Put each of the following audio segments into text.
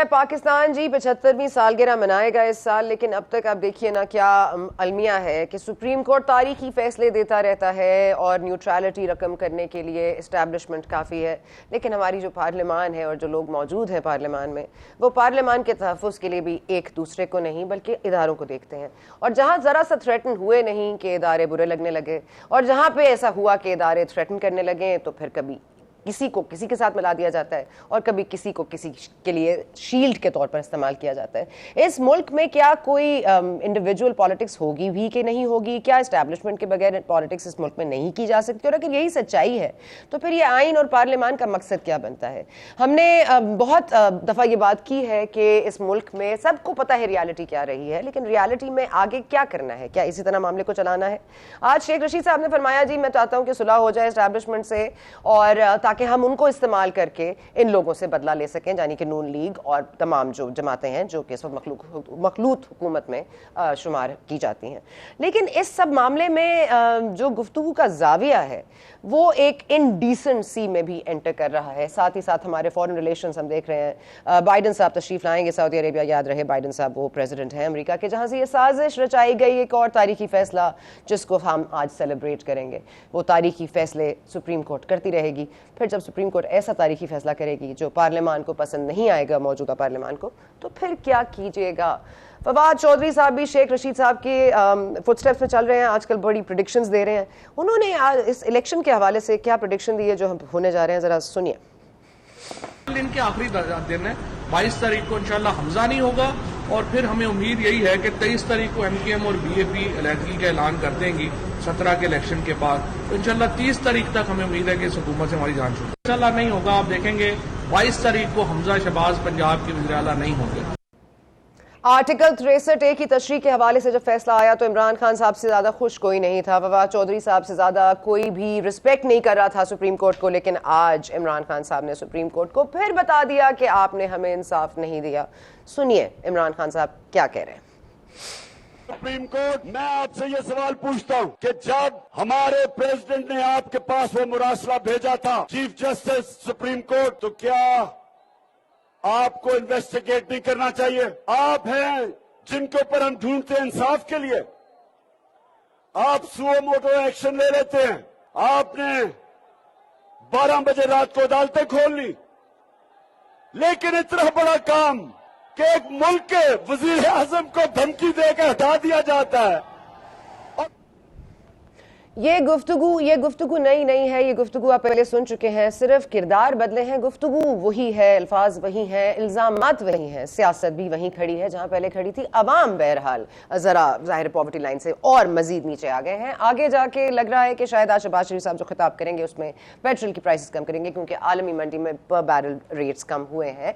है पाकिस्तान जी 75वीं सालगिरह मनाएगा इस साल, लेकिन अब तक आप देखिए ना क्या अलमिया है कि सुप्रीम कोर्ट तारीखी फैसले देता रहता है और न्यूट्रलिटी रकम करने के लिए इस्टेब्लिशमेंट काफ़ी है, लेकिन हमारी जो पार्लियामान है और जो लोग मौजूद हैं पार्लियामान में, वो पार्लियामान के तहफ़्फ़ुज़ के लिए भी एक दूसरे को नहीं बल्कि इदारों को देखते हैं। और जहाँ ज़रा सा थ्रेटन हुए नहीं कि इदारे बुरे लगने लगे, और जहाँ पर ऐसा हुआ कि इदारे थ्रेटन करने लगे, तो फिर कभी किसी को किसी के साथ मिला दिया जाता है और कभी किसी को किसी के लिए शील्ड के तौर पर इस्तेमाल किया जाता है। इस मुल्क में क्या कोई इंडिविजुअल पॉलिटिक्स होगी भी कि नहीं होगी? क्या इस्टेब्लिशमेंट के बगैर पॉलिटिक्स इस मुल्क में नहीं की जा सकती? और अगर यही सच्चाई है तो फिर ये आइन और पार्लियामान का मकसद क्या बनता है? हमने बहुत दफ़ा ये बात की है कि इस मुल्क में सबको पता है रियलिटी क्या रही है, लेकिन रियलिटी में आगे क्या करना है? क्या इसी तरह मामले को चलाना है? आज शेख रशीद साहब ने फरमाया, जी मैं चाहता हूँ कि सुलह हो जाए इस्टेब्लिशमेंट से, और ताकि हम उनको इस्तेमाल करके इन लोगों से बदला ले सकें, यानी कि नून लीग और तमाम जो जमातें हैं जो कि इस वक्त मखलूत हुकूमत में शुमार की जाती हैं। लेकिन इस सब मामले में जो गुफ्तगू का जाविया है वो एक इनडिसेंसी में भी एंटर कर रहा है। साथ ही साथ हमारे फॉरेन रिलेशंस हम देख रहे हैं, बाइडन साहब तशरीफ लाएंगे सऊदी अरेबिया, याद रहे बाइडन साहब वो प्रेसिडेंट हैं अमेरिका के, जहां से ये साजिश रचाई गई एक और तारीखी फैसला जिसको हम आज सेलिब्रेट करेंगे। वो तारीखी फैसले सुप्रीम कोर्ट करती रहेगी, फिर जब सुप्रीम कोर्ट ऐसा तारीखी फैसला करेगी जो पार्लियामान को पसंद नहीं आएगा, मौजूदा पार्लियामान को, तो फिर क्या कीजिएगा? फवाद चौधरी साहब भी शेख रशीद साहब के फुटस्टेप्स में चल रहे हैं, आजकल बड़ी प्रेडिक्शंस दे रहे हैं। उन्होंने आज इस इलेक्शन के हवाले से क्या प्रेडिक्शन दी है जो हम होने जा रहे हैं, जरा सुनिए। इनके आखिरी दिन है, 22 तारीख को इंशाल्लाह हमजा नहीं होगा, और फिर हमें उम्मीद यही है कि 23 तारीख को एमकेएम और बीएपी इलेक्शन का ऐलान कर देंगी 17 के इलेक्शन के बाद। तो इंशाल्लाह 30 तारीख तक हमें उम्मीद है कि इस हुकूमत से हमारी जान छूटे। इंशाल्लाह नहीं होगा, आप देखेंगे 22 तारीख को हमजा शहबाज पंजाब के वज़ीर आला नहीं होंगे। आर्टिकल 63A की तशरीह के हवाले से जब फैसला आया तो इमरान खान साहब से ज़्यादा खुश कोई नहीं था, फवाद चौधरी साहब से ज़्यादा कोई भी रिस्पेक्ट नहीं कर रहा था सुप्रीम कोर्ट को। लेकिन आज इमरान खान साहब ने सुप्रीम कोर्ट को फिर बता दिया कि आपने हमें इंसाफ नहीं दिया। सुनिए इमरान खान साहब क्या कह रहे हैं। सुप्रीम कोर्ट, मैं आपसे ये सवाल पूछता हूँ कि जब हमारे प्रेसिडेंट ने आपके पास वो मुरासला भेजा था चीफ जस्टिस सुप्रीम कोर्ट, तो क्या आपको इन्वेस्टिगेट नहीं करना चाहिए? आप हैं जिनके ऊपर हम ढूंढते हैं इंसाफ के लिए, आप सुओ मोटो एक्शन ले लेते हैं। आपने 12 बजे रात को अदालतें खोल ली, लेकिन इतना बड़ा काम कि एक मुल्क के वजीर आजम को धमकी देकर हटा दिया जाता है। ये गुफ्तगू नई नहीं है, ये गुफ्तगू आप पहले सुन चुके हैं। सिर्फ किरदार बदले हैं, गुफ्तगू वही है, अल्फाज वही हैं, इल्जामात वही हैं, सियासत भी वहीं खड़ी है जहां पहले खड़ी थी। अवाम बहरहाल जरा जाहिर पॉवर्टी लाइन से और मजीद नीचे आ गए हैं। आगे जाके लग रहा है कि शायद आज शहबाज शरीफ साहब जो खिताब करेंगे उसमें पेट्रोल की प्राइसेस कम करेंगे, क्योंकि आलमी मंडी में पर बैरल रेट्स कम हुए हैं।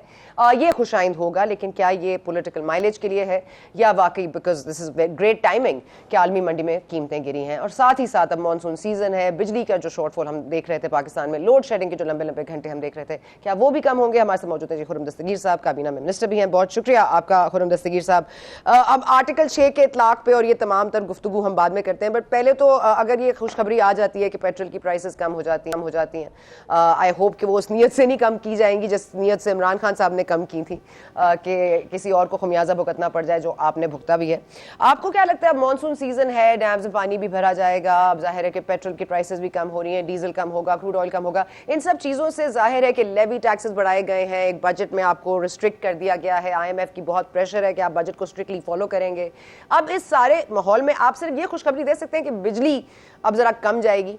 ये खुशाइंद होगा, लेकिन क्या ये पॉलिटिकल माइलेज के लिए है या वाकई because this is great timing कि आलमी मंडी में कीमतें गिरी हैं? और साथ ही साथ अब मॉनसून सीजन है, बिजली का जो शॉर्टफॉल हम देख रहे थे पाकिस्तान में, लोड शेडिंग के जो लंबे लंबे घंटे हम देख रहे थे, क्या वो भी कम होंगे? हमारे साथ मौजूद है जी खुर्रम दस्तगीर साहब, काबीना में मिनिस्टर भी हैं। बहुत शुक्रिया आपका खुर्रम दस्तगीर साहब। अब आर्टिकल 6 के इतलाक पे और ये तमाम तर गुफ्तगू हम बाद में करते हैं, बट पहले तो अगर ये खुशखबरी आ जाती है कि पेट्रोल की प्राइसेस कम हो जाती हैं, आई होप कि वो उस नीयत से नहीं कम की जाएंगी जिस नीयत से इमरान खान साहब ने कम की थी, कि किसी और को खमियाजा भुगतना पड़ जाए, जो आपने भुगता भी है। आपको क्या लगता है, अब मॉनसून सीजन है, डैम्स में पानी भी भरा जाएगा, अब जाहिर है कि पेट्रोल की प्राइसेस भी कम हो रही हैं, डीजल कम होगा, क्रूड ऑयल कम होगा, इन सब चीज़ों से जाहिर है कि लेवी टैक्सेस बढ़ाए गए हैं, एक बजट में आपको रिस्ट्रिक्ट कर दिया गया है, IMF की बहुत प्रेशर है कि आप बजट को स्ट्रिक्टली फॉलो करेंगे। अब इस सारे माहौल में आप सिर्फ ये खुशखबरी दे सकते हैं कि बिजली अब जरा कम जाएगी?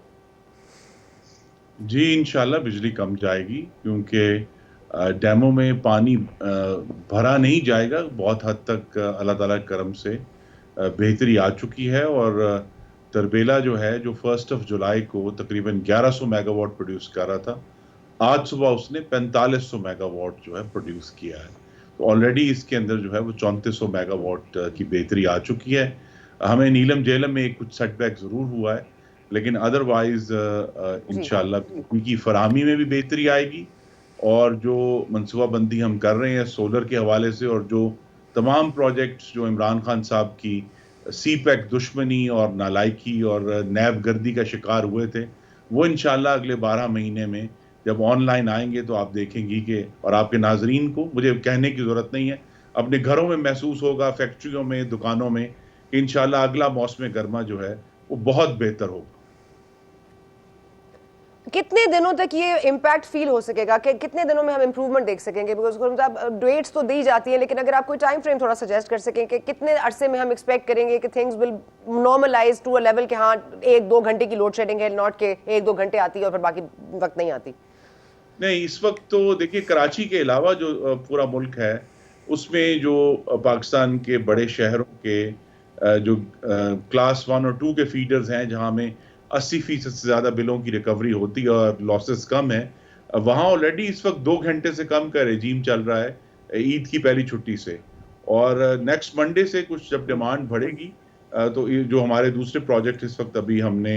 जी इंशाल्लाह बिजली कम जाएगी, क्योंकि डैमों में पानी भरा नहीं जाएगा। बहुत हद तक अल्लाह ताला के करम से बेहतरी आ चुकी है, और तरबेला जो है, जो 1 जुलाई को तकरीबन 1100 मेगावाट प्रोड्यूस कर रहा था, आज सुबह उसने 4500 मेगावाट जो है प्रोड्यूस किया है। तो ऑलरेडी इसके अंदर जो है वो 3400 मेगावाट की बेहतरी आ चुकी है। हमें नीलम जेलम में कुछ सेटबैक ज़रूर हुआ है, लेकिन अदरवाइज इंशाल्लाह बिजली की फराहमी में भी बेहतरी आएगी। और जो मनसूबाबंदी हम कर रहे हैं सोलर के हवाले से, और जो तमाम प्रोजेक्ट्स जो इमरान खान साहब की CPEC दुश्मनी और नालायकी और नैब गर्दी का शिकार हुए थे, वो इंशाल्लाह अगले 12 महीने में जब ऑनलाइन आएंगे तो आप देखेंगी कि, और आपके नाजरीन को मुझे कहने की ज़रूरत नहीं है, अपने घरों में महसूस होगा, फैक्ट्रियों में, दुकानों में, कि इंशाल्लाह अगला मौसम गर्मा जो है वो बहुत बेहतर होगा। कितने दिनों तक ये इम्पैक्ट फील हो सकेगा कि कितने दिनों में हम इंप्रूवमेंट देख सकेंगे? बिकॉज डेट्स तो दी जाती है, लेकिन अगर आप कोई टाइम फ्रेम थोड़ा सजेस्ट कर सकें कि कितने अरसे में हम एक्सपेक्ट करेंगे कि things will normalize to a level कि हाँ 1-2 घंटे की लोड शेडिंग है, नॉट के 1-2 घंटे आती है और फिर बाकी वक्त नहीं आती। नहीं, इस वक्त तो देखिए कराची के अलावा जो पूरा मुल्क है उसमें जो पाकिस्तान के बड़े शहरों के जो क्लास 1 और 2 के फीडर्स हैं, जहां में 80% से ज़्यादा बिलों की रिकवरी होती है और लॉसेस कम है, वहाँ ऑलरेडी इस वक्त 2 घंटे से कम का रेजीम चल रहा है ईद की पहली छुट्टी से। और नेक्स्ट मंडे से कुछ जब डिमांड बढ़ेगी तो ये जो हमारे दूसरे प्रोजेक्ट इस वक्त अभी हमने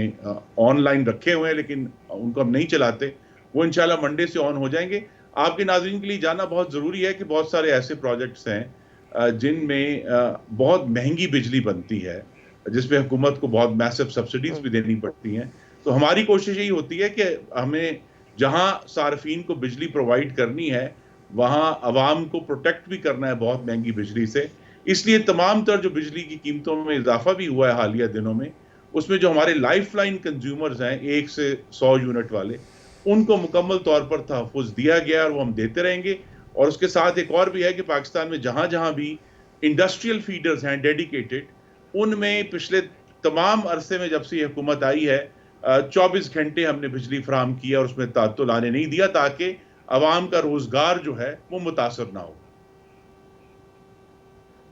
ऑनलाइन रखे हुए हैं लेकिन उनको हम नहीं चलाते, वो इंशाल्लाह मंडे से ऑन हो जाएंगे। आपके नाज़रीन के लिए जानना बहुत ज़रूरी है कि बहुत सारे ऐसे प्रोजेक्ट्स हैं जिनमें बहुत महंगी बिजली बनती है, जिसमें हुकूमत को बहुत मैसिव सब्सिडीज भी देनी पड़ती हैं। तो हमारी कोशिश यही होती है कि हमें जहां सार्फिन को बिजली प्रोवाइड करनी है वहां अवाम को प्रोटेक्ट भी करना है बहुत महंगी बिजली से। इसलिए तमाम तर जो बिजली की कीमतों में इजाफा भी हुआ है हालिया दिनों में, उसमें जो हमारे लाइफ लाइन कंज्यूमर्स हैं 1 से 100 यूनिट वाले, उनको मुकम्मल तौर पर तहफ़्फ़ुज़ दिया गया और वो हम देते रहेंगे। और उसके साथ एक और भी है कि पाकिस्तान में जहां जहां भी इंडस्ट्रियल फीडर्स हैं डेडिकेटेड, उनमें पिछले तमाम अरसे में जब से ये हुकूमत आई है 24 घंटे हमने बिजली फराहम किया और उसमें तातुल आने नहीं दिया, ताकि अवाम का रोजगार जो है वो मुतासर ना हो।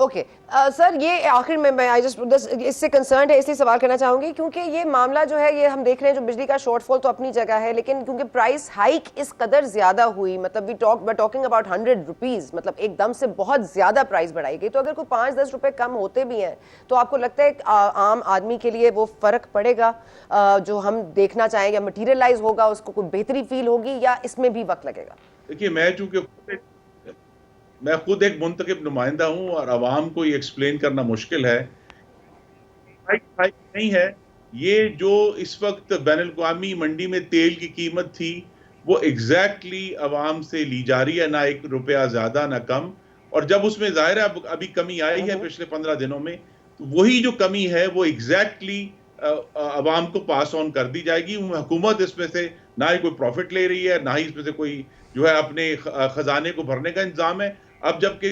ओके सर, ये आखिर में मैं आई जस्ट इससे कंसर्न है इसलिए सवाल करना चाहूंगी क्योंकि ये मामला जो है ये हम देख रहे हैं, जो बिजली का शॉर्टफॉल तो अपनी जगह है, लेकिन क्योंकि प्राइस हाइक इस कदर ज्यादा हुई, मतलब वी टॉकिंग अबाउट 100 रुपीज, मतलब एकदम से बहुत ज्यादा प्राइस बढ़ाई गई। तो अगर कोई 5-10 रुपए कम होते भी हैं तो आपको लगता है आम आदमी के लिए वो फर्क पड़ेगा जो हम देखना चाहेंगे, मटीरियलाइज होगा, उसको कोई बेहतरी फील होगी, या इसमें भी वक्त लगेगा? देखिए, मैं खुद एक मुंतखब नुमाइंदा हूं और आवाम को ये एक्सप्लेन करना मुश्किल है। हाइक नहीं है ये, जो इस वक्त बैनुल-अक़वामी मंडी में तेल की कीमत थी वो एग्जैक्टली आवाम से ली जा रही है, ना 1 रुपया ज्यादा ना कम। और जब उसमें जाहिर है अभी कमी आई है पिछले 15 दिनों में, तो वही जो कमी है वो एग्जैक्टली आवाम को पास ऑन कर दी जाएगी। हुकूमत इसमें से ना ही कोई प्रॉफिट ले रही है, ना ही इसमें से कोई जो है अपने खजाने को भरने का इंतजाम है। अब जबकि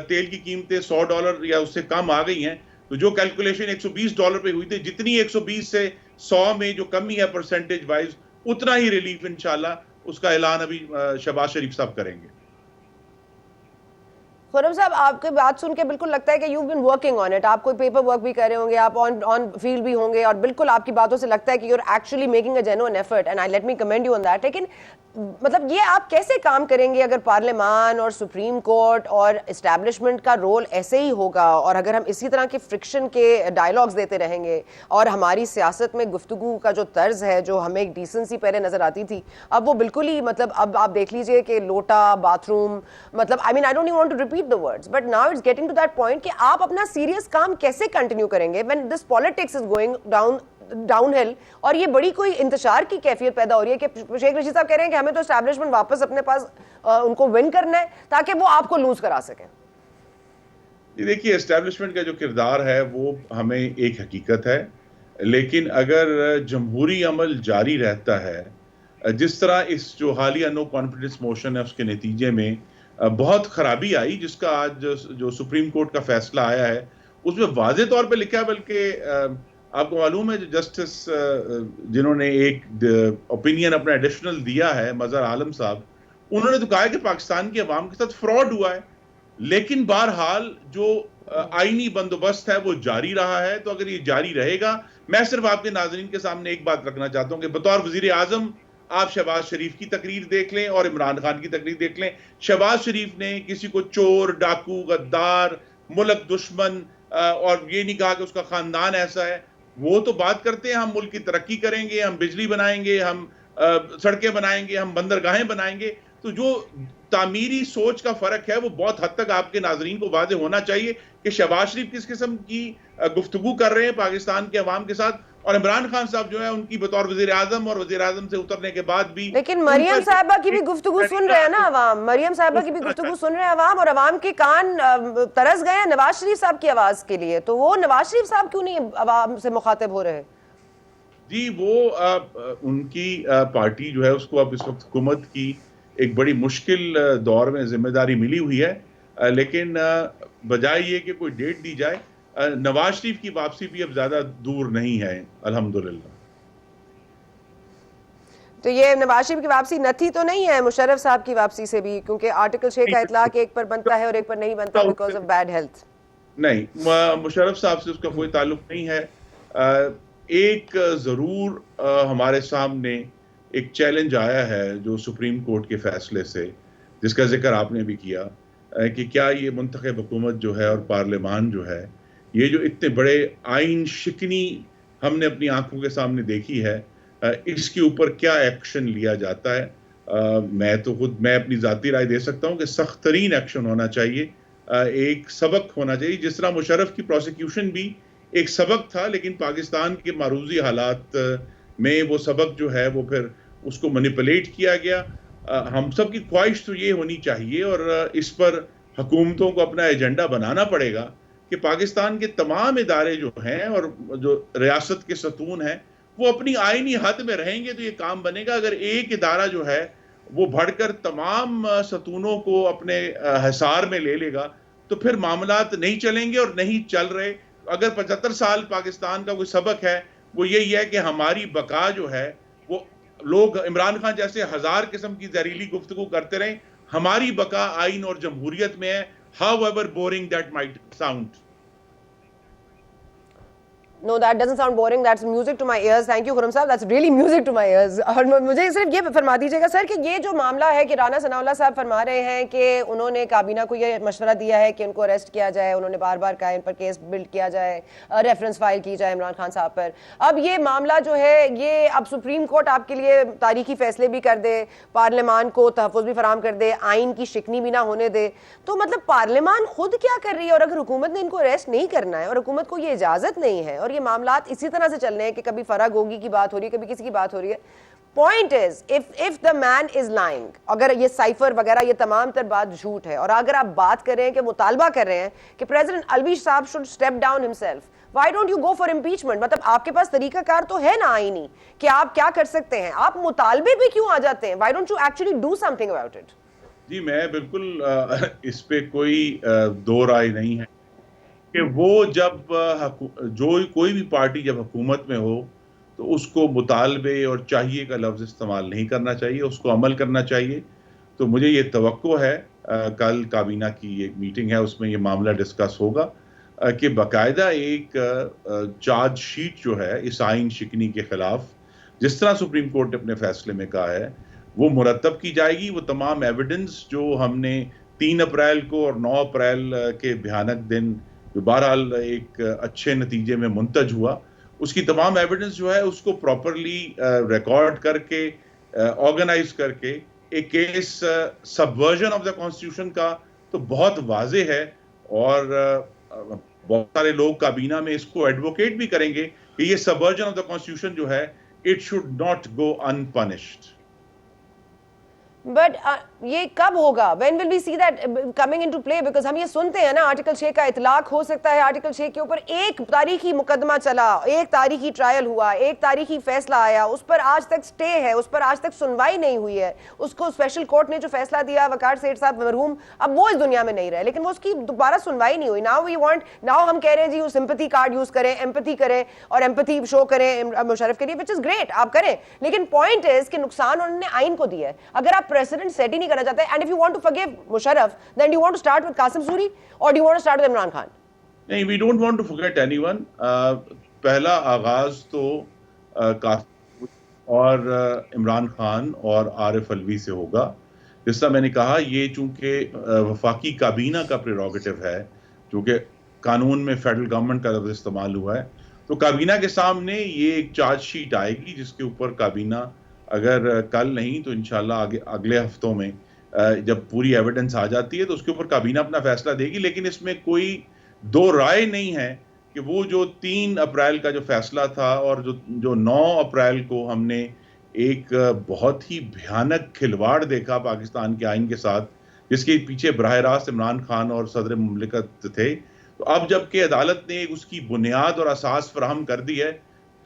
तेल की कीमतें $100 या उससे कम आ गई हैं, तो जो कैलकुलेशन $120 पे हुई थी, जितनी 120 से 100 में जो कमी है परसेंटेज वाइज, उतना ही रिलीफ इंशाल्लाह उसका ऐलान अभी शहबाज शरीफ साहब करेंगे। खुर्रम साहब, आपकी बात सुन के बिल्कुल लगता है कि you been working on it, आप कोई पेपर वर्क भी कर रहे होंगे, आप ऑन फील्ड भी होंगे, और बिल्कुल आपकी बातों से लगता है कि you are actually making a genuine effort and I let me commend you on that. लेकिन मतलब ये आप कैसे काम करेंगे अगर पार्लियामान और सुप्रीम कोर्ट और इस्टेब्लिशमेंट का रोल ऐसे ही होगा, और अगर हम इसी तरह के फ्रिक्शन के डायलॉग्स देते रहेंगे, और हमारी सियासत में गुफ्तगू का जो तर्ज है, जो हमें एक डिसेंसी पहले नजर आती थी, अब वो बिल्कुल ही, मतलब अब आप देख लीजिए कि लोटा, बाथरूम, मतलब I mean I don't want to repeat the words, but now it's getting to that point कि आप अपना सीरियस काम कैसे कंटिन्यू करेंगे when this politics is going downhill, और ये बड़ी कोई इंतशार की कैफियत पैदा हो रही है कि शेख रशीद साहब कह रहे हैं कि हमें तो एस्टैब्लिशमेंट वापस अपने पास उनको विन करना है ताकि वो आपको लूज करा सकें। देखिए, एस्टैब्लिशमेंट का जो किरदार है वो हमें एक हकीकत है, लेकिन अगर जमहूरी अमल जारी रहता है, जिस तरह इस जो हालिया नो कॉन्फिडेंस मोशन है उसके नतीजे में बहुत खराबी आई, जिसका आज जो सुप्रीम कोर्ट का फैसला आया है उसमें वाज़े तौर पे लिखा है, बल्कि आपको मालूम है जो जस्टिस जिन्होंने एक ओपिनियन अपना एडिशनल दिया है, मजहर आलम साहब, उन्होंने तो कहा है कि पाकिस्तान की अवाम के साथ फ्रॉड हुआ है, लेकिन बहरहाल जो आईनी बंदोबस्त है वो जारी रहा है। तो अगर ये जारी रहेगा, मैं सिर्फ आपके नाज़रीन के सामने एक बात रखना चाहता हूं कि बतौर वजीर आजम आप शहबाज शरीफ की तकरीर देख लें और इमरान खान की तकरीर देख लें। शहबाज शरीफ ने किसी को चोर, डाकू, गद्दार, मुल्क दुश्मन और ये नहीं कहा कि उसका खानदान ऐसा है। वो तो बात करते हैं हम मुल्क की तरक्की करेंगे, हम बिजली बनाएंगे, हम सड़कें बनाएंगे, हम बंदरगाहें बनाएंगे। तो जो तामीरी सोच का फर्क है वो बहुत हद तक आपके नाजरीन को वाज़ेह होना चाहिए कि शहबाज शरीफ किस किस्म की गुफ्तगू कर रहे हैं पाकिस्तान के अवाम के साथ, और इमरान खान साहब जो है उनकी बतौर वजीर आजम और वजीर आजम से उतरने के बाद भी, लेकिन मरियम साहिबा की भी गुफ्तगू सुन रहे हैं ना अवाम, मरियम साहिबा की भी गुफ्तगू सुन रहे हैं अवाम, और अवाम के कान तरस गए हैं नवाज शरीफ साहब की आवाज के लिए, तो वो नवाज शरीफ साहब क्यों नहीं अवाम से मुखातिब हो रहे? जी वो उनकी पार्टी जो है उसको अब इस वक्त हुकूमत की एक बड़ी मुश्किल दौर में जिम्मेदारी मिली हुई है, लेकिन बजाय ये कि कोई डेट दी जाए, नवाज शरीफ की वापसी भी अब ज्यादा दूर नहीं है अल्हम्दुलिल्लाह। तो ये नवाज शरीफ की वापसी नथी तो नहीं है मुशर्रफ साहब की वापसी से भी, क्योंकि आर्टिकल 6 का इतलाक एक पर बनता है और एक पर नहीं बनता बिकॉज ऑफ बैड हेल्थ? नहीं, मुशर्रफ साहब से उसका कोई ताल्लुक नहीं है। एक जरूर हमारे सामने एक चैलेंज आया है जो सुप्रीम कोर्ट के फैसले से, जिसका जिक्र आपने भी किया, कि क्या ये मुंतखब हुकूमत जो है और पार्लियामान जो है, ये जो इतने बड़े आइन शिकनी हमने अपनी आंखों के सामने देखी है, इसके ऊपर क्या एक्शन लिया जाता है। मैं अपनी ज़ाती राय दे सकता हूँ कि सख्त तरीन एक्शन होना चाहिए, एक सबक होना चाहिए। जिस तरह मुशर्रफ की प्रोसिक्यूशन भी एक सबक था, लेकिन पाकिस्तान के मारूजी हालात में वो सबक जो है वो फिर उसको मैनिपुलेट किया गया। हम सब की ख्वाहिश तो ये होनी चाहिए, और इस पर हुकूमतों को अपना एजेंडा बनाना पड़ेगा कि पाकिस्तान के तमाम इदारे जो हैं और जो रियासत के सतून हैं वो अपनी आईनी हद में रहेंगे तो ये काम बनेगा। अगर एक इदारा जो है वो बढ़कर तमाम सतूनों को अपने हिसार में ले लेगा तो फिर मामलात नहीं चलेंगे, और नहीं चल रहे। अगर 75 साल पाकिस्तान का कोई सबक है वो यही है कि हमारी बका जो है, वो लोग इमरान खान जैसे हजार किस्म की जहरीली गुफ्तगू करते रहे, हमारी बका आइन और जमहूरियत में है, however boring that might sound. No, that doesn't sound boring. That's music to my ears. Thank you, Khurram साहब. That's really music to my ears. और मुझे सिर्फ ये फरमा दीजिएगा सर कि ये जो मामला है कि राना सनाउल्लाह साहब फरमा रहे हैं कि उन्होंने काबीना को ये मशवरा दिया है कि उनको अरेस्ट किया जाए, उन्होंने बार बार कहा इन पर केस बिल्ड किया जाए, रेफरेंस फाइल की जाए इमरान खान साहब पर। अब ये मामला जो है ये अब सुप्रीम कोर्ट आपके लिए तारीखी फैसले भी कर दे, पार्लियामान को तहफ़्फ़ुज़ भी फराम कर दे, आइन की शिकनी भी ना होने दे, तो मतलब पार्लियामान खुद क्या कर रही है? और अगर हुकूमत ने इनको अरेस्ट नहीं करना है और हुकूमत को ये इजाज़त नहीं है और ये मामलात इसी तरह से चल रहे हैं कि कभी फराग होगी की बात हो रही है, कभी किसी की बात हो रही है। Point is if the man is lying, अगर ये साइफर वगैरह ये तमाम तर बात झूठ है, और अगर आप बात कर रहे हैं कि मुतालबा कर रहे हैं कि प्रेसिडेंट अलवी साहब should step down himself, why don't you go for impeachment? मतलब आपके पास तरीकाकार तो है ना आईनी कि आप क्या कर सकते हैं, आप मुतालबे पे क्यों आ जाते हैं? Why don't you actually do something about it? जी मैं बिल्कुल इस पे कोई दो राय नहीं है कि वो जब कोई भी पार्टी जब हुकूमत में हो तो उसको मुतालबे और चाहिए का लफ्ज़ इस्तेमाल नहीं करना चाहिए, उसको अमल करना चाहिए। तो मुझे ये तवक्को है, कल काबीना की एक मीटिंग है उसमें ये मामला डिस्कस होगा कि बाकायदा एक चार्ज शीट जो है इस आइन शिकनी के खिलाफ, जिस तरह सुप्रीम कोर्ट ने अपने फैसले में कहा है, वो मुरतब की जाएगी। वो तमाम एविडेंस जो हमने 3 अप्रैल को और 9 अप्रैल के भयानक दिन जो बहरहाल एक अच्छे नतीजे में मुंतज हुआ, उसकी तमाम एविडेंस जो है उसको प्रॉपरली रिकॉर्ड करके ऑर्गेनाइज करके एक case subversion of the constitution का तो बहुत वाजे है, और बहुत सारे लोग काबीना में इसको एडवोकेट भी करेंगे कि ये सबवर्जन ऑफ द कॉन्स्टिट्यूशन जो है it should not go unpunished. But ये कब होगा? When will we see that coming into play? Because हम ये सुनते हैं ना आर्टिकल 6 का इतलाक हो सकता है, आर्टिकल 6 के ऊपर एक तारीखी मुकदमा चला, एक तारीखी ट्रायल हुआ, एक तारीखी फैसला आया, उस पर आज तक स्टे है, उस पर आज तक सुनवाई नहीं हुई है, उसको स्पेशल कोर्ट ने जो फैसला दिया वकार सेठ साहब मरहूम अब वो इस दुनिया में नहीं रहे, लेकिन वो उसकी दोबारा सुनवाई नहीं हुई। नाउ हम कह रहे हैं जी सिंपैथी कार्ड यूज करें, एम्पैथी करें और एम्पैथी शो करें मुशर्रफ के लिए, विच इज ग्रेट, आप करें, लेकिन पॉइंट इज कि नुकसान उन्होंने आइन को दिया है। अगर आप प्रेसिडेंट सेट ही नहीं करना चाहते, and if you want to forgive Musharraf, then you want to start with Qasim Suri और do you want to start with Imran Khan? नहीं, we don't want to forget anyone. पहला आगाज तो कासिम और इमरान खान और आरिफ अलवी से होगा। जिस तरह मैंने कहा, ये चूंकि वफाकी काबीना का प्रेरोगेटिव है, चूंकि कानून में फेडरल गवर्नमेंट का लफ्ज़ इस्तेमाल हुआ है, तो काबीना के सामने ये एक चार्ज शीट आएगी जिसके ऊपर काबीना अगर कल नहीं तो इंशाल्लाह अगले हफ्तों में जब पूरी एविडेंस आ जाती है तो उसके ऊपर काबीना अपना फैसला देगी। लेकिन इसमें कोई दो राय नहीं है कि वो जो 3 अप्रैल का जो फैसला था और जो 9 अप्रैल को हमने एक बहुत ही भयानक खिलवाड़ देखा पाकिस्तान के आइन के साथ, जिसके पीछे बराह रास्त इमरान खान और सदर मुमलिकत थे। तो अब जबकि अदालत ने उसकी बुनियाद और असास फराहम कर दी है,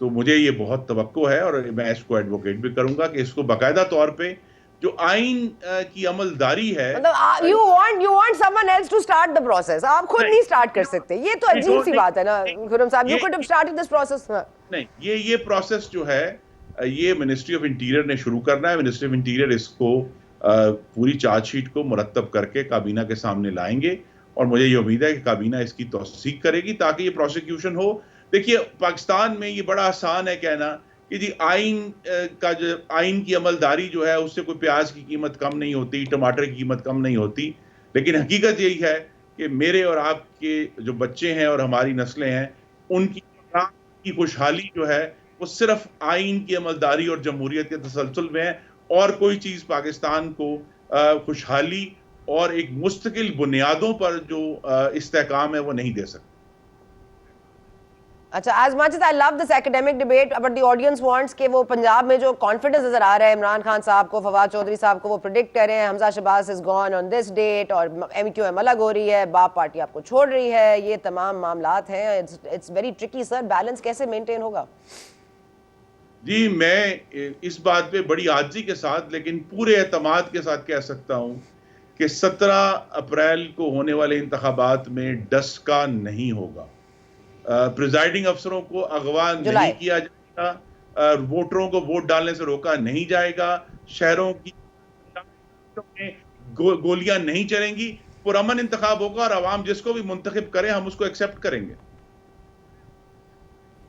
तो मुझे ये बहुत तवक्को है और मैं इसको एडवोकेट भी करूंगा कि इसको बाकायदा तौर पे जो आइन की अमलदारी है, मतलब you want someone else to start the process, आप खुद नहीं स्टार्ट कर सकते। ये तो अजीब सी बात है ना खुर्रम साहब, you could have started this process। नहीं, ये प्रोसेस जो है ये मिनिस्ट्री ऑफ इंटीरियर ने शुरू करना है। मिनिस्ट्री ऑफ इंटीरियर इसको पूरी चार्जशीट को मुरतब करके काबीना के सामने लाएंगे और मुझे ये उम्मीद है कि काबीना इसकी तौसीक करेगी ताकि ये प्रोसिक्यूशन हो। देखिए, पाकिस्तान में ये बड़ा आसान है कहना कि जी आइन की अमलदारी जो है उससे कोई प्याज की कीमत कम नहीं होती, टमाटर की कीमत कम नहीं होती, लेकिन हकीकत यही है कि मेरे और आपके जो बच्चे हैं और हमारी नस्लें हैं, उनकी खुशहाली जो है वो सिर्फ आइन की अमलदारी और जमहूरियत के तसलसल में है, और कोई चीज़ पाकिस्तान को खुशहाली और एक मुस्तकिल बुनियादों पर जो इस्तेहकाम है वो नहीं दे सकती। अच्छा, as much as I love this academic debate, but the audience wants कि वो पंजाब में जो कॉन्फिडेंस नजर आ रहा है इमरान खान साहब को, फवाद चौधरी साहब को, वो प्रिडिक्ट कर रहे हैं Hamza Shahbaz is gone on this date और MQM अलग हो रही है, बाप पार्टी आपको छोड़ रही है, ये तमाम मामलात हैं। It's very tricky sir, balance कैसे मेंटेन होगा? जी, मैं इस बात पे बड़ी आजिज़ी के साथ लेकिन पूरे एतमाद के साथ कह सकता हूँ कि 17 अप्रैल को होने वाले इंतखाबात में डस्का नहीं होगा। प्रिजाइडिंग अफसरों को अगवा नहीं किया जाएगा, वोटरों को वोट डालने से रोका नहीं जाएगा, शहरों की गोलियां नहीं चलेंगी, पुरअमन इंतखाब होगा और अवाम जिसको भी मुंतखब करे हम उसको एक्सेप्ट करेंगे।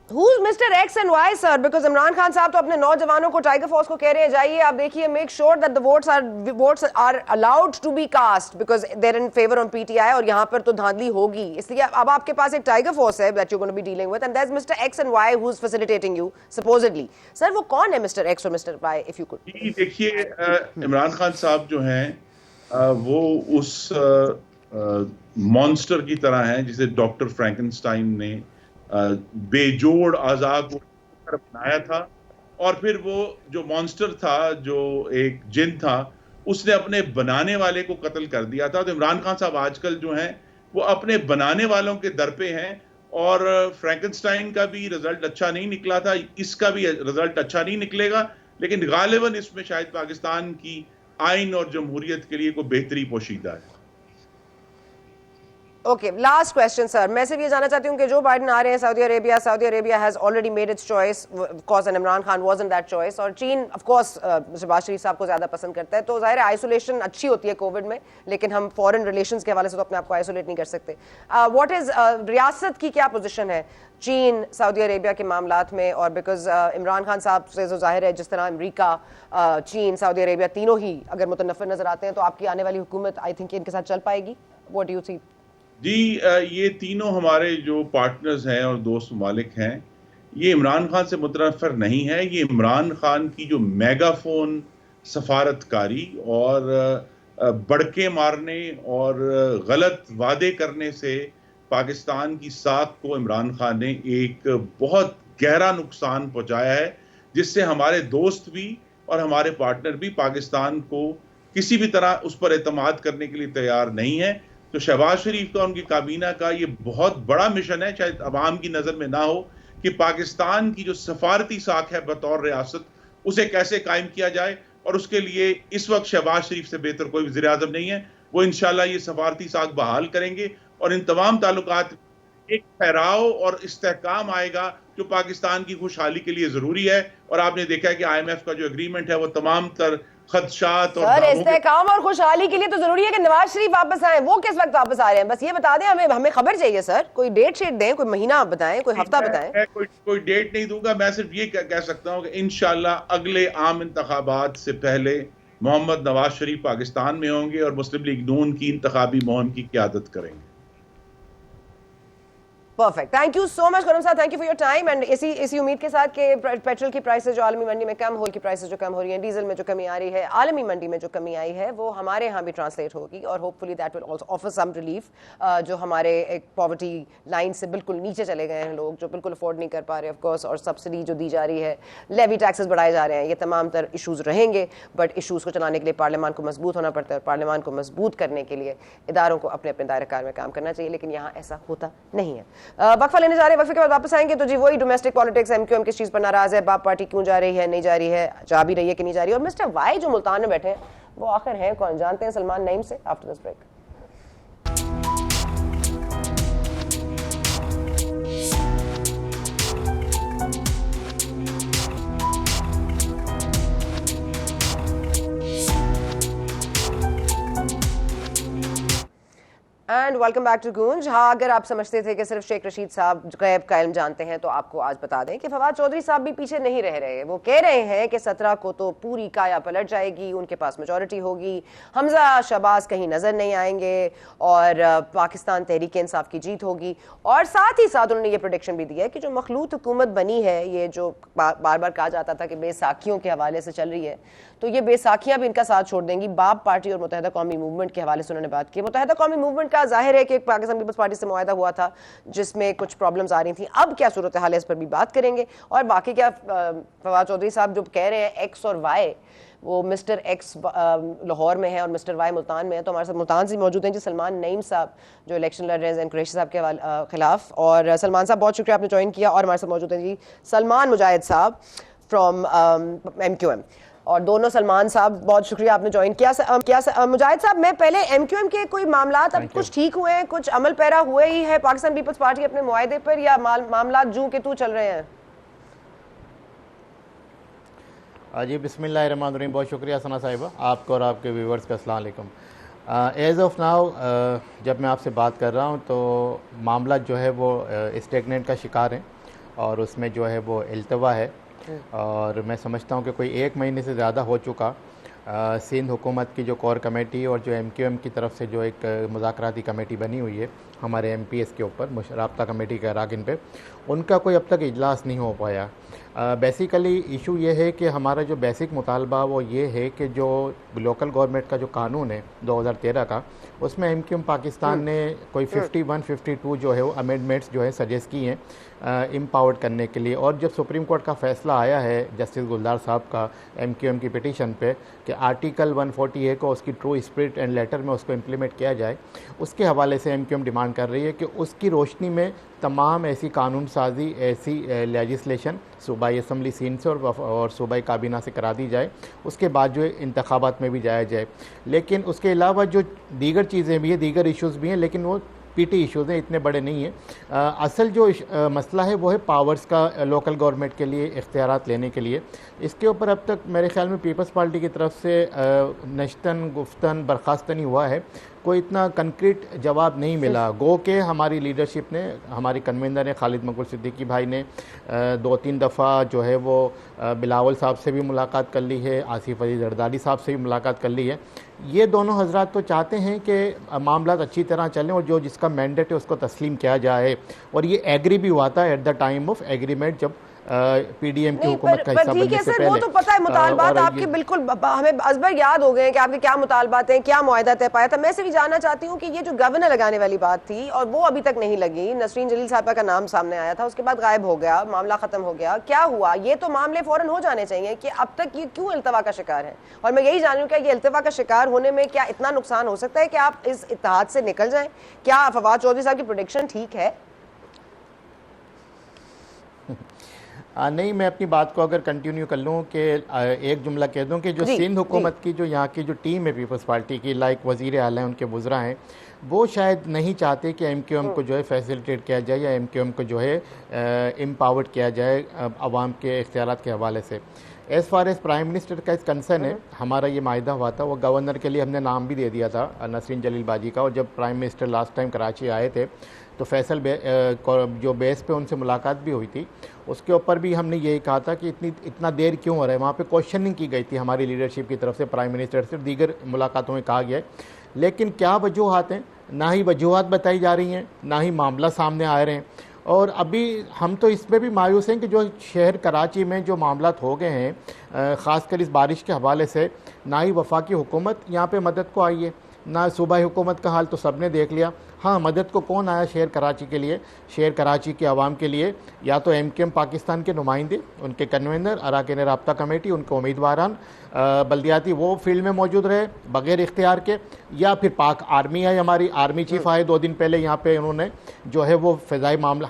Who's Mr. X and Y, sir? Because Imran Khan साहब तो अपने नौजवानों को टाइगर फोर्स को कह रहे हैं जाइए आप देखिए, make sure that the votes are allowed to be cast because they're in favor of PTI और यहाँ पर तो धांधली होगी, इसलिए अब आपके पास एक टाइगर फोर्स है that you're going to be dealing with and there's Mr. X and Y who's facilitating you supposedly. Sir वो कौन है Mr. X और Mr. Y if you could? देखिए, इमरान खान साहब जो हैं वो उस मॉन्स्टर की तरह हैं जिसे डॉक्टर फ्रैंकेनस्टाइन ने बेजोड़ अज़ा को बनाया था, और फिर वो जो मॉन्स्टर था, जो एक जिन था, उसने अपने बनाने वाले को कत्ल कर दिया था। तो इमरान खान साहब आजकल जो हैं वो अपने बनाने वालों के दर पे हैं, और फ्रैंकेनस्टाइन का भी रिजल्ट अच्छा नहीं निकला था, इसका भी रिजल्ट अच्छा नहीं निकलेगा, लेकिन गालिबन इसमें शायद पाकिस्तान की आइन और जमहूरियत के लिए कोई बेहतरी पोशीदा है। ओके, लास्ट क्वेश्चन सर, मैं सिर्फ ये जानना चाहती हूँ कि जो बाइडेन आ रहे हैं Saudi Arabia has already made it's choice, of course, and Imran Khan wasn't that choice, और चीन ऑफ कोर्स शहबाज शरीफ साहब को ज्यादा पसंद करता है, तो जाहिर है आइसोलेशन अच्छी होती है कोविड में, लेकिन हम फॉरेन रिलेशंस के हवाले से तो अपने आप को आइसोलेट नहीं कर सकते। व्हाट इज रियासत की क्या पोजीशन है चीन सऊदी अरेबिया के मामलात में, और बिकॉज इमरान खान साहब से जो जाहिर है जिस तरह अमरीका, चीन, सऊदी अरेबिया तीनों ही अगर मुतनफ़िर नजर आते हैं, तो आपकी आने वाली हुकूमत आई थिंक इनके साथ चल पाएगी? What do you see? जी, ये तीनों हमारे जो पार्टनर्स हैं और दोस्त ममालिक हैं, ये इमरान खान से मुतनफ़िर नहीं है। ये इमरान खान की जो मेगाफोन सफारतकारी और बड़के मारने और गलत वादे करने से पाकिस्तान की साख को इमरान खान ने एक बहुत गहरा नुकसान पहुंचाया है, जिससे हमारे दोस्त भी और हमारे पार्टनर भी पाकिस्तान को किसी भी तरह उस पर एतमाद करने के लिए तैयार नहीं है। तो शहबाज शरीफ का, उनकी काबीना का ये बहुत बड़ा मिशन है, शायद अवाम की नज़र में ना हो, कि पाकिस्तान की जो सफारती साख है बतौर रियासत, उसे कैसे कायम किया जाए, और उसके लिए इस वक्त शहबाज शरीफ से बेहतर कोई वज़ीर आज़म नहीं है। वो इंशाल्लाह ये सफारती साख बहाल करेंगे और इन तमाम ताल्लुकात एक ठहराव और इस्तेहकाम आएगा जो पाकिस्तान की खुशहाली के लिए ज़रूरी है। और आपने देखा है कि IMF का जो एग्रीमेंट है वो तमाम तर खदशात और इस्तेहकाम और खुशहाली के लिए तो जरूरी है कि नवाज शरीफ वापस आए। वो किस वक्त वापस आ रहे हैं, बस ये बता दें, हमें खबर चाहिए सर, कोई डेट शीट दें, कोई महीना बताएं, कोई हफ्ता बताएं। कोई डेट नहीं दूंगा, मैं सिर्फ ये कह सकता हूं कि इंशाल्लाह अगले आम इंतखाबात से पहले मोहम्मद नवाज शरीफ पाकिस्तान में होंगे और मुस्लिम लीग नून की इंतखाबी मुहिम की क़यादत करेंगे। Perfect, thank you so much Karun sahab, thank you for your time. And इसी उम्मीद के साथ कि पेट्रोल की प्राइसेस जो आलमी मंडी में कम हो, की प्राइसेस जो कम हो रही हैं, डीजल में जो कमी आ रही है, आलमी मंडी में जो कमी आई है, वो हमारे यहाँ भी ट्रांसलेट होगी और hopefully that will also offer some relief. जो हमारे एक पॉवर्टी लाइन से बिल्कुल नीचे चले गए हैं लोग, जो बिल्कुल अफोर्ड नहीं कर पा रहे, ऑफ कोर्स, और सब्सिडी जो दी जा रही है, लेवी टैक्सेस बढ़ाए जा रहे हैं, ये तमाम तर इशूज़ रहेंगे। बट इशूज़ को चलाने के लिए पार्लियामान को मजबूत होना पड़ता है और पार्लियामान को मजबूत करने के लिए इदारों को अपने अपने दायरे में काम करना चाहिए, लेकिन यहाँ ऐसा होता नहीं है। वक्फा लेने जा रहे हैं, वक्फे के बाद वापस आएंगे। तो जी वही डोमेस्टिक पॉलिटिक्स, एमक्यूएम किस चीज पर नाराज है, बाप पार्टी क्यों जा रही है, नहीं जा रही है, जा भी रही है कि नहीं जा रही है, और मिस्टर वाई जो मुल्तान में बैठे हैं वो आखिर हैं कौन, जानते हैं सलमान नईम से after this break. And welcome back to Goonj. हाँ, अगर आप समझते थे कि सिर्फ शेख रशीद साहब गैब का इल्म जानते हैं, तो आपको आज बता दें कि फवाद चौधरी साहब भी पीछे नहीं रह रहे। वो कह रहे हैं कि 17 को तो पूरी काया पलट जाएगी, उनके पास मेजॉरिटी होगी, हमजा शहबाज कहीं नजर नहीं आएंगे और पाकिस्तान तहरीक इंसाफ की जीत होगी। और साथ ही साथ उन्होंने ये प्रेडिक्शन भी दिया है कि जो मखलूत हुकूमत बनी है, ये जो बार बार कहा जाता था कि बेसाखियों के हवाले से चल रही है, तो ये बेसाखियां भी इनका साथ छोड़ देंगी। बाप पार्टी और मुत्तहिदा कौमी मूवमेंट के हवाले से उन्होंने बात की। मुत्तहिदा कौमी मूवमेंट का जाहिर है कि पाकिस्तान पीपल्स पार्टी से मुआहदा हुआ था जिसमें कुछ प्रॉब्लम्स आ रही थी, अब क्या सूरत हाल है इस पर भी बात करेंगे। और बाकी क्या फवाद चौधरी साहब जो कह रहे हैं एक्स और वाई, वो मिस्टर एक्स लाहौर में है और मिस्टर वाई मुल्तान में है। तो हमारे साथ मुल्तान से मौजूद हैं जी सलमान नईम साहब, जो इलेक्शन लड़ रहे हैं कुरैशी साहब के खिलाफ। और सलमान साहब बहुत शुक्रिया आपने ज्वाइन किया। और हमारे साथ मौजूद हैं जी सलमान मुजाहिद साहब फ्रॉम एमक्यूएम। और दोनों सलमान साहब बहुत शुक्रिया आपने ज्वाइन किया। मुजाहिद साहब, मैं पहले एमक्यूएम के कोई मामलात अब कुछ ठीक हुए हैं, कुछ अमल पैरा हुए ही है पाकिस्तान पीपल्स पार्टी अपने मुआहदे पर, या मामलात जूं के तू चल रहे हैं? जी बिस्मिल्लाहिर्रहमानिर्रहीम, बहुत शुक्रिया सना साहिबा, आपको और आपके व्यूवर्स का अस्सलाम वालेकुम। एज़ ऑफ नाउ जब मैं आपसे बात कर रहा हूँ तो मामला जो है वो स्टेगनेंट का शिकार है और उसमें जो है वो इल्तवा है। और मैं समझता हूँ कि कोई 1 महीने से ज़्यादा हो चुका सिंध हुकूमत की जो कोर कमेटी और जो एमक्यूएम की तरफ से जो एक मुज़ाकराती कमेटी बनी हुई है हमारे एमपीएस के ऊपर, राब्ता कमेटी के अराकिन पे, उनका कोई अब तक इजलास नहीं हो पाया। बेसिकली इशू ये है कि हमारा जो बेसिक मुतालबा वो ये है कि जो लोकल गवर्नमेंट का जो कानून है 2013 का, उसमें एमक्यूएम पाकिस्तान ने कोई 51-52 जो है वो अमेंडमेंट्स जो है सजेस्ट की हैं एम्पावर्ड करने के लिए। और जब सुप्रीम कोर्ट का फ़ैसला आया है जस्टिस गुलजार साहब का एमक्यूएम की पिटीशन पे कि आर्टिकल 140A को उसकी ट्रू स्पिरिट एंड लेटर में उसको इम्प्लीमेंट किया जाए, उसके हवाले से एमक्यूएम डिमांड कर रही है कि उसकी रोशनी में तमाम ऐसी कानून साजी, ऐसी लेजिस्लेशन सूबाई असम्बली सीन से और सूबाई काबीना से करा दी जाए, उसके बाद जो इंतखाबात में भी जाया जाए। लेकिन उसके अलावा जो दीगर चीज़ें भी हैं, दीगर इश्यूज़ भी हैं, लेकिन वो पीटी इश्यूज़ हैं, इतने बड़े नहीं हैं। असल जो मसला है वो है पावर्स का लोकल गवर्नमेंट के लिए इख्तियारात लेने के लिए। इसके ऊपर अब तक मेरे ख्याल में पीपल्स पार्टी की तरफ से नश्तन गुफ्तन बर्खास्तनी हुआ है, कोई इतना कंक्रीट जवाब नहीं मिला। गो के हमारी लीडरशिप ने, हमारी कन्वीनर ने खालिद मकबूल सिद्दीकी भाई ने 2-3 दफ़ा जो है वो बिलावल साहब से भी मुलाकात कर ली है, आसिफ अली जरदारी साहब से भी मुलाकात कर ली है। ये दोनों हजरात तो चाहते हैं कि मामला अच्छी तरह चलें और जो जिसका मैंडेट है उसको तस्लीम किया जाए। और ये एग्री भी हुआ था at the time of agreement, जब पीडीएम की हुकूमत का हिस्सा बनने से पहले। वो तो पता है मुतालबात आपके बिल्कुल हमें अजबर याद हो गए कि आपके क्या मुतालबात हैं, क्या मुआहदा तय पाया था। मैं से भी जानना चाहती हूँ कि ये जो गवर्नर लगाने वाली बात थी और वो अभी तक नहीं लगी, नसरीन जलील साहब का नाम सामने आया था, उसके बाद गायब हो गया, मामला खत्म हो गया, क्या हुआ? ये तो मामले फौरन हो जाने चाहिए कि अब तक ये क्यों इल्तवा का शिकार है। और मैं यही जान रही हूँ कि ये इल्तवा का शिकार होने में क्या इतना नुकसान हो सकता है कि आप इस इत्तेहाद से निकल जाएं? क्या फवाद चौधरी साहब की प्रेडिक्शन ठीक है? नहीं, मैं अपनी बात को अगर कंटिन्यू कर लूँ कि एक जुमला कह दूँ कि जो सिंध हुकूमत की जो यहाँ की जो टीम है पीपल्स पार्टी की, लाइक वज़ीर आला हैं, उनके वुज़रा हैं, वो शायद नहीं चाहते कि एमक्यूएम को जो है फैसिलिटेट किया जाए या एमक्यूएम को जो है एम्पावर्ड किया जाए अवाम के इख्तियारात के हवाले से। As far as prime minister का इस कंसर्न है, हमारा ये माहिदा हुआ था, वो गवर्नर के लिए हमने नाम भी दे दिया था नसरीन जलील बाजी का। और जब prime minister last time Karachi आए थे तो फैसल जो बेस पे उनसे मुलाकात भी हुई थी, उसके ऊपर भी हमने यही कहा था कि इतना देर क्यों हो रहा है। वहाँ पे क्वेश्चनिंग की गई थी हमारी लीडरशिप की तरफ से, प्राइम मिनिस्टर से, दीगर मुलाकातों में कहा गया है। लेकिन क्या वजूहात हैं? ना ही वजूहात बताई जा रही हैं, ना ही मामला सामने आ रहे हैं। और अभी हम तो इसमें भी मायूस हैं कि जो शहर कराची में जो मामला हो गए हैं, ख़ासकर इस बारिश के हवाले से, ना ही वफाकी हुकूमत यहाँ पे मदद को आई है, ना सूबाई हुकूमत का हाल तो सब ने देख लिया। हाँ, मदद को कौन आया शहर कराची के लिए, शहर कराची के आवाम के लिए? या तो MKM पाकिस्तान के नुमाइंदे, उनके कन्वेनर, अरकान राब्ता कमेटी, उनके उम्मीदवारान बल्दियाती वो फील्ड में मौजूद रहे बग़ैर इख्तियार के, या फिर पाक आर्मी है, हमारी आर्मी चीफ आए 2 दिन पहले यहाँ पे, उन्होंने जो है वो फ़िज़ाई मामला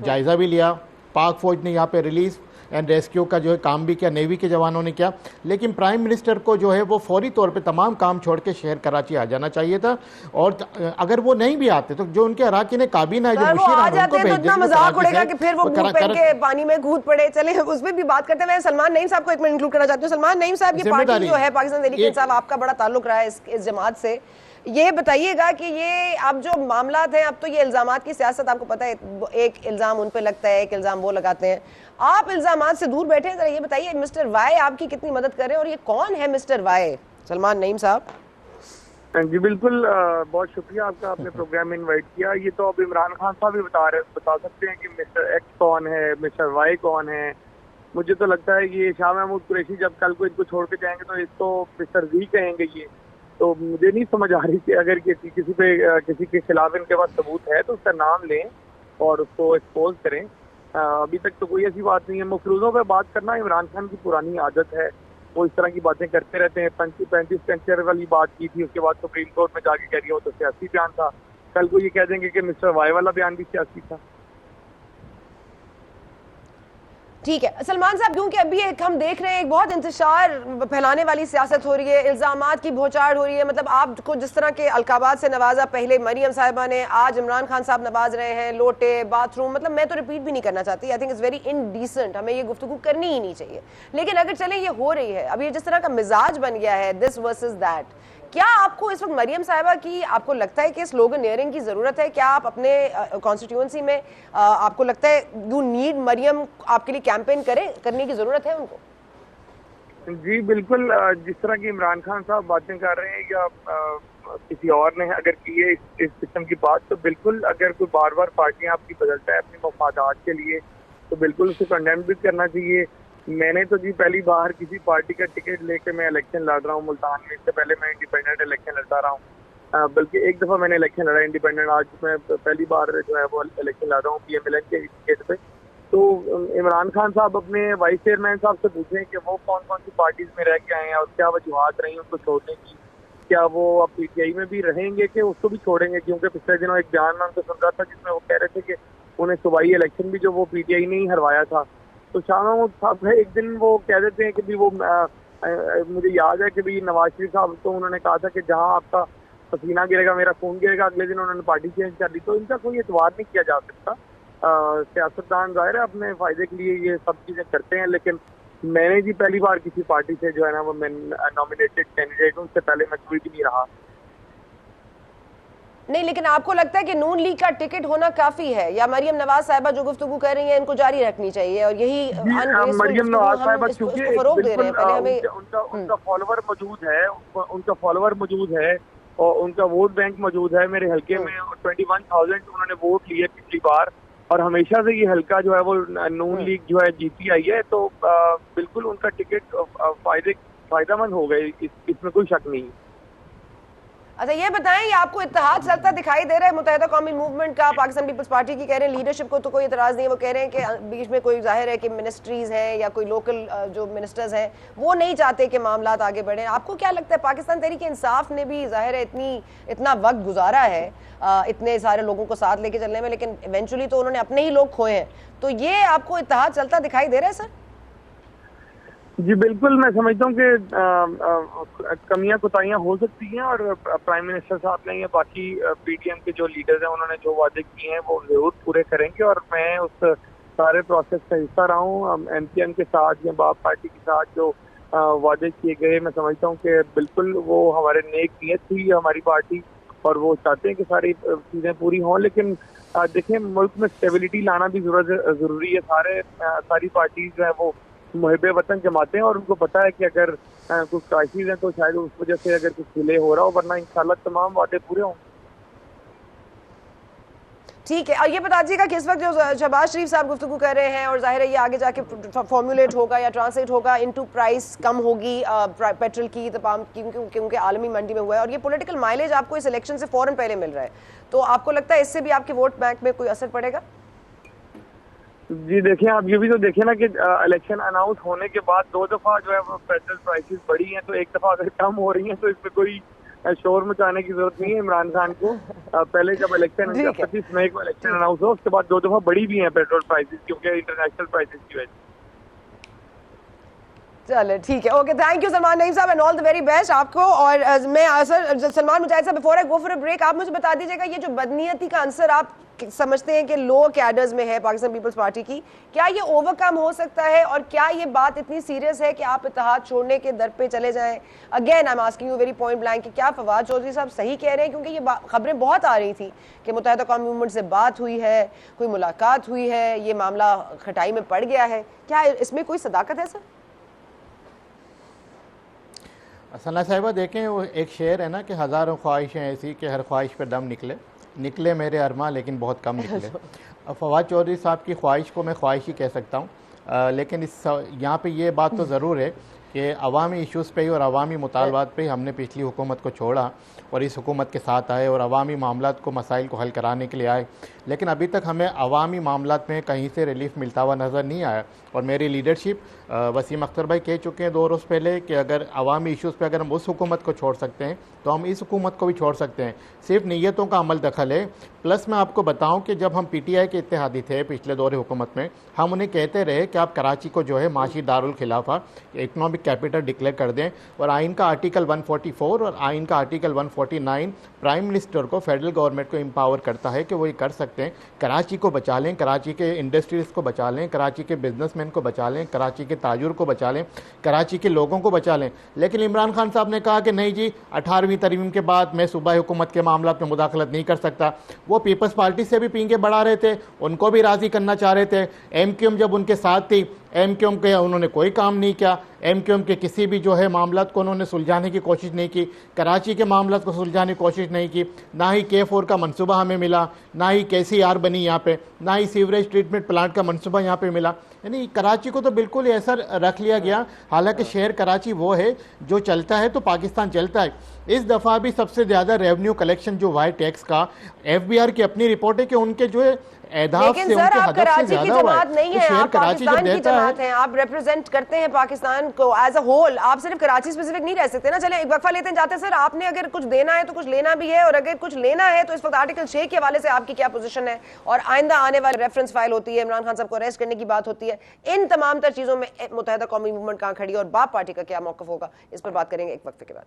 जायज़ा भी लिया। पाक फ़ौज ने यहाँ पे रिलीज़ एंड रेस्क्यू का जो है काम भी किया, नेवी के जवानों ने किया। लेकिन प्राइम मिनिस्टर को जो है वो फौरी तौर पे तमाम काम छोड़ के शहर कराची आ जाना चाहिए था। और अगर वो नहीं भी आते तो जो उनके अराकीन काबीना है, जो वो आ जाते हैं तो इतना मजाक उड़ेगा कि फिर वो बूट पहन के पानी में कूद पड़े। चले उस पर भी बात करते हैं। मैं सलमान नईम साहब को एक मिनट इंक्लूड करना चाहती हूँ। सलमान नईम साहब, ये पार्टी जो है पाकिस्तान तहरीक इंसाफ, आपका बड़ा ताल्लुक रहा है इस जमात से, ये बताइएगा कि ये अब जो मामला हैं, अब तो ये इल्जामात की सियासत, आपको पता है, एक इल्जाम उन पे लगता है, एक इल्जाम वो लगाते हैं। आप इल्जामात से दूर बैठे हैं, जरा ये बताइए मिस्टर वाई आपकी कितनी मदद कर रहे हैं, और ये कौन है मिस्टर वाई? सलमान नईम साहब। जी बिल्कुल, बहुत शुक्रिया आपका, आपने प्रोग्राम में इनवाइट किया। ये तो अब इमरान खान साहब भी बता सकते हैं कि मिस्टर एक्स कौन है, मिस्टर वाई कौन है। मुझे तो लगता है ये शाह महमूद कुरैशी जब कल को इनको छोड़ के जाएंगे तो इसको मिस्टर जी कहेंगे ये। तो मुझे नहीं समझ आ रही कि अगर किसी के खिलाफ इनके पास सबूत है तो उसका नाम लें और उसको एक्सपोज करें। अभी तक तो कोई ऐसी बात नहीं है। मफरूजों पर बात करना इमरान खान की पुरानी आदत है, वो इस तरह की बातें करते रहते हैं। 35 पेंचर वाली बात की थी, उसके बाद सुप्रीम कोर्ट में जाके कह रही हो तो सियासी बयान था। कल को ये कह देंगे कि मिस्टर वाई वाला बयान भी सियासी था। ठीक है सलमान साहब, क्योंकि अभी एक हम देख रहे हैं एक बहुत इंतशार फैलाने वाली सियासत हो रही है, इल्जामात की बौछार हो रही है। मतलब आपको जिस तरह के अलकाबात से नवाजा, पहले मरियम साहिबा ने, आज इमरान खान साहब नवाज रहे हैं, लोटे, बाथरूम, मतलब मैं तो रिपीट भी नहीं करना चाहती। I think it's very indecent, हमें ये गुफ्तगू करनी ही नहीं चाहिए। लेकिन अगर चले ये हो रही है, अब ये जिस तरह का मिजाज बन गया है, दिस वर्सेस दैट, क्या आपको इस वक्त मरियम साहिबा की, आपको लगता है कि स्लोगनियरिंग की जरूरत है? क्या आप अपने कॉन्स्टिट्यूएंसी में आपको लगता है यू नीड मरियम, आपके लिए कैंपेन करने की जरूरत है उनको? जी बिल्कुल, जिस तरह की इमरान खान साहब बातें कर रहे हैं या किसी और ने अगर की है इस किस्म की बात, तो बिल्कुल अगर कोई बार बार पार्टियां आपकी बदलता है अपने मफादात के लिए तो बिल्कुल उसे कंडेम भी करना चाहिए। मैंने तो जी पहली बार किसी पार्टी का टिकट लेके मैं इलेक्शन लड़ रहा हूँ मुल्तान में। इससे पहले मैं इंडिपेंडेंट इलेक्शन लड़ता रहा हूँ, बल्कि एक दफ़ा मैंने इलेक्शन लड़ा इंडिपेंडेंट। आज मैं पहली बार जो है वो इलेक्शन लड़ रहा हूँ PMLN के टिकट पे। तो इमरान खान साहब अपने वाइस चेयरमैन साहब से पूछें कि वो कौन कौन सी पार्टीज में रह के आए हैं और क्या वजूहत रही उनको छोड़ने की। क्या वो अब PTI में भी रहेंगे कि उसको भी छोड़ेंगे? क्योंकि पिछले दिनों एक बयान मैं उनको सुन रहा था जिसमें वो कह रहे थे कि उन्हें सूबाई इलेक्शन भी जो वो PTI ने ही हरवाया था। तो शाह महमूद साहब है, एक दिन वो कह देते हैं कि भी वो मुझे याद है कि भी नवाज शरीफ साहब तो उन्होंने कहा था कि जहां आपका पसीना गिरेगा मेरा खून गिरेगा। अगले दिन उन्होंने पार्टी चेंज कर दी। तो इनका कोई एतबार नहीं किया जा सकता। सियासतदान जाहिर है अपने फायदे के लिए ये सब चीजें करते हैं, लेकिन मैंने जी पहली बार किसी पार्टी से जो है ना वो मैं नॉमिनेटेड कैंडिडेट हूँ, उससे पहले मैं कोई भी नहीं रहा। नहीं, लेकिन आपको लगता है कि नून लीग का टिकट होना काफी है, या मरियम नवाज साहिबा जो गुफ्तगू कर रही है इनको जारी रखनी चाहिए? और यही मरियम नवाज साहिबा चूंकि उनका फॉलोवर मौजूद है और उनका वोट बैंक मौजूद है मेरे हल्के में। 21,000 उन्होंने वोट लिए पिछली बार, और हमेशा से ये हल्का जो है वो नून लीग जो है जीती आई है। तो बिल्कुल उनका टिकट फायदेमंद हो गए, इसमें कोई शक नहीं। अच्छा ये बताएं, ये आपको इत्तेहाद चलता दिखाई दे रहा है मुत्तहिदा कौमी मूवमेंट का? पाकिस्तान पीपल्स पार्टी की कह रहे हैं लीडरशिप को तो कोई इतराज नहीं है, वो कह रहे हैं कि बीच में कोई जाहिर है कि मिनिस्ट्रीज हैं या कोई लोकल जो मिनिस्टर्स हैं वो नहीं चाहते कि मामला आगे बढ़े। आपको क्या लगता है, पाकिस्तान तहरीक इंसाफ ने भी जाहिर है इतना वक्त गुजारा है इतने सारे लोगों को साथ लेके चलने में, लेकिन इवेंचुअली तो उन्होंने अपने ही लोग खोए हैं। तो ये आपको इत्तेहाद चलता दिखाई दे रहा है सर? जी बिल्कुल, मैं समझता हूँ कि कमियां कोताहियां हो सकती हैं, और प्राइम मिनिस्टर साहब ने या बाकी PTM के जो लीडर्स हैं उन्होंने जो वादे किए हैं वो जरूर पूरे करेंगे। और मैं उस सारे प्रोसेस का हिस्सा रहा हूँ। MKM के साथ या बाप पार्टी के साथ जो वादे किए गए, मैं समझता हूँ कि बिल्कुल वो हमारे नेक नियत थी हमारी पार्टी, और वो चाहते हैं कि सारी चीज़ें पूरी हों। लेकिन देखें, मुल्क में स्टेबिलिटी लाना भी ज़रूरी है। सारी पार्टीज जो है वो मुहिब्बे वतन जमाते हैं, और उनको पता है कि अगर कुछ क्राइसिस है तो शायद उस वजह से अगर कुछ डिले हो रहा हो, वरना इंशाल्लाह तमाम वादे पूरे होंगे। ठीक है, और ये बता दीजिएगा कि इस वक्त जो शहबाज शरीफ साहब गुफ्तगू कर रहे हैं, और जाहिर है ये आगे जाके फॉर्मुलेट होगा या ट्रांसलेट होगा इनटू प्राइस कम होगी पेट्रोल की तमाम, क्योंकि आलमी मंडी में हुआ है, और ये पॉलिटिकल माइलेज आपको इस इलेक्शन से फौरन पहले मिल रहा है, तो आपको लगता है इससे भी आपके वोट बैंक में कोई असर पड़ेगा? जी देखिए, आप ये भी तो देखिए ना कि इलेक्शन अनाउंस होने के बाद 2 दफा जो है वो पेट्रोल प्राइसेस बढ़ी हैं, तो एक दफा अगर कम हो रही हैं तो इसमें कोई शोर मचाने की जरूरत नहीं है इमरान खान को। पहले जब इलेक्शन 25 मई को इलेक्शन अनाउंस हो उसके बाद 2 दफा बढ़ी भी हैं पेट्रोल प्राइसेस, क्योंकि इंटरनेशनल प्राइसेस की वजह से। चलो ठीक है, okay, thank you Salman Naeem sahab and all the very best आपको। और मैं sir Salman Mujahid sahab, before I go for a break, आप मुझे बता दीजिएगा ये जो बदनीयती का आंसर आप समझते हैं कि लो कैडर्स में है पाकिस्तान पीपल्स पार्टी की, क्या ये ओवरकम हो सकता है, और क्या ये बात इतनी सीरियस है कि आप इत्तेहाद छोड़ने के दर पे चले जाएं? Again I am asking you very point blank कि क्या फवाद चौधरी साहब सही कह रहे हैं? क्योंकि ये खबरें बहुत आ रही थी कि मुत्तहिदा कौमी मूवमेंट से बात हुई है, कोई मुलाकात हुई है, ये मामला खटाई में पड़ गया है, क्या इसमें कोई सदाकत है सर? सना साहिबा देखें, वो एक शेर है ना कि हज़ारों ख्वाहिशें ऐसी कि हर ख्वाहिश पे दम निकले, निकले मेरे अरमा लेकिन बहुत कम निकले। अब फवाद चौधरी साहब की ख्वाहिश को मैं ख्वाहिश ही कह सकता हूँ, लेकिन इस यहाँ पे ये बात तो ज़रूर है कि अवामी इशूज़ पे ही और अवामी मुतालबात पे ही हमने पिछली हुकूमत को छोड़ा और इस हुकूमत के साथ आए और अवामी मामलात को मसाइल को हल कराने के लिए आए, लेकिन अभी तक हमें अवामी मामलात में कहीं से रिलीफ मिलता हुआ नज़र नहीं आया। और मेरी लीडरशिप, वसीम अख्तर भाई कह चुके हैं 2 रोज़ पहले कि अगर अवामी इशूज़ पे अगर हम उस हुकूमत को छोड़ सकते हैं तो हम इस हुकूमत को भी छोड़ सकते हैं, सिर्फ नीयतों का अमल दखल है। प्लस मैं आपको बताऊं कि जब हम PTI के इत्तेहादी थे पिछले दौरे हुकूमत में, हम उन्हें कहते रहे कि आप कराची को जो है माशी दारुल खिलाफा इकनॉमिक कैपिटल डिक्लेयर कर दें, और आइन का आर्टिकल 144 और आइन का आर्टिकल 149 प्राइम मिनिस्टर को, फेडरल गवर्नमेंट को एम्पावर करता है कि वो ये कर सकते हैं। कराची को बचा लें, कराची के इंडस्ट्रीज़ को बचा लें, कराची के बिजनेसमैन को बचा लें, कराची के ताजुर को बचा लें, कराची के लोगों को बचा लें। लेकिन इमरान खान साहब ने कहा कि नहीं जी, 18वीं तरमीम के बाद मैं सूबाई हुकूमत के मामला में मुदाखलत नहीं कर सकता। वो पीपल्स पार्टी से भी पींगे बढ़ा रहे थे, उनको भी राज़ी करना चाह रहे थे। MQM जब उनके साथ थी, MQM के उन्होंने कोई काम नहीं किया, MQM के किसी भी जो है मामलात को उन्होंने सुलझाने की कोशिश नहीं की, कराची के मामलात को सुलझाने की कोशिश नहीं की, ना ही K4 का मनसूबा हमें मिला, ना ही KCR बनी यहाँ पे, ना ही सीवरेज ट्रीटमेंट प्लांट का मनसूबा यहाँ पे मिला। यानी कराची को तो बिल्कुल ही ऐसा रख लिया गया, हालांकि शहर कराची वो है जो चलता है तो पाकिस्तान चलता है। इस दफ़ा भी सबसे ज़्यादा रेवेन्यू कलेक्शन जो हुआ है टैक्स का, FBR की अपनी रिपोर्ट है कि उनके जो है एहदाफ से, उनके हदफ से ज़्यादा हुआ है। नहीं है, आप पाकिस्तान की जमात हैं, आप रिप्रेजेंट करते हैं पाकिस्तान को एज अ होल, आप सिर्फ कराची स्पेसिफिक नहीं रह सकते ना। चले एक वक्फा लेते हैं, जाते हैं। सर आपने अगर कुछ देना है तो कुछ लेना भी है, और अगर कुछ लेना है तो इस वक्त आर्टिकल 6 के हवाले से आपकी क्या पोजीशन है, और आइंदा आने वाले रेफरेंस फाइल होती है, इमरान खान साहब को अरेस्ट करने की बात होती है, इन तमाम तर चीजों में मुत्तहिदा कौमी मूवमेंट कहां खड़ी है और बाप पार्टी का क्या मौक़िफ़ होगा, इस पर बात करेंगे एक वक्फे के बाद।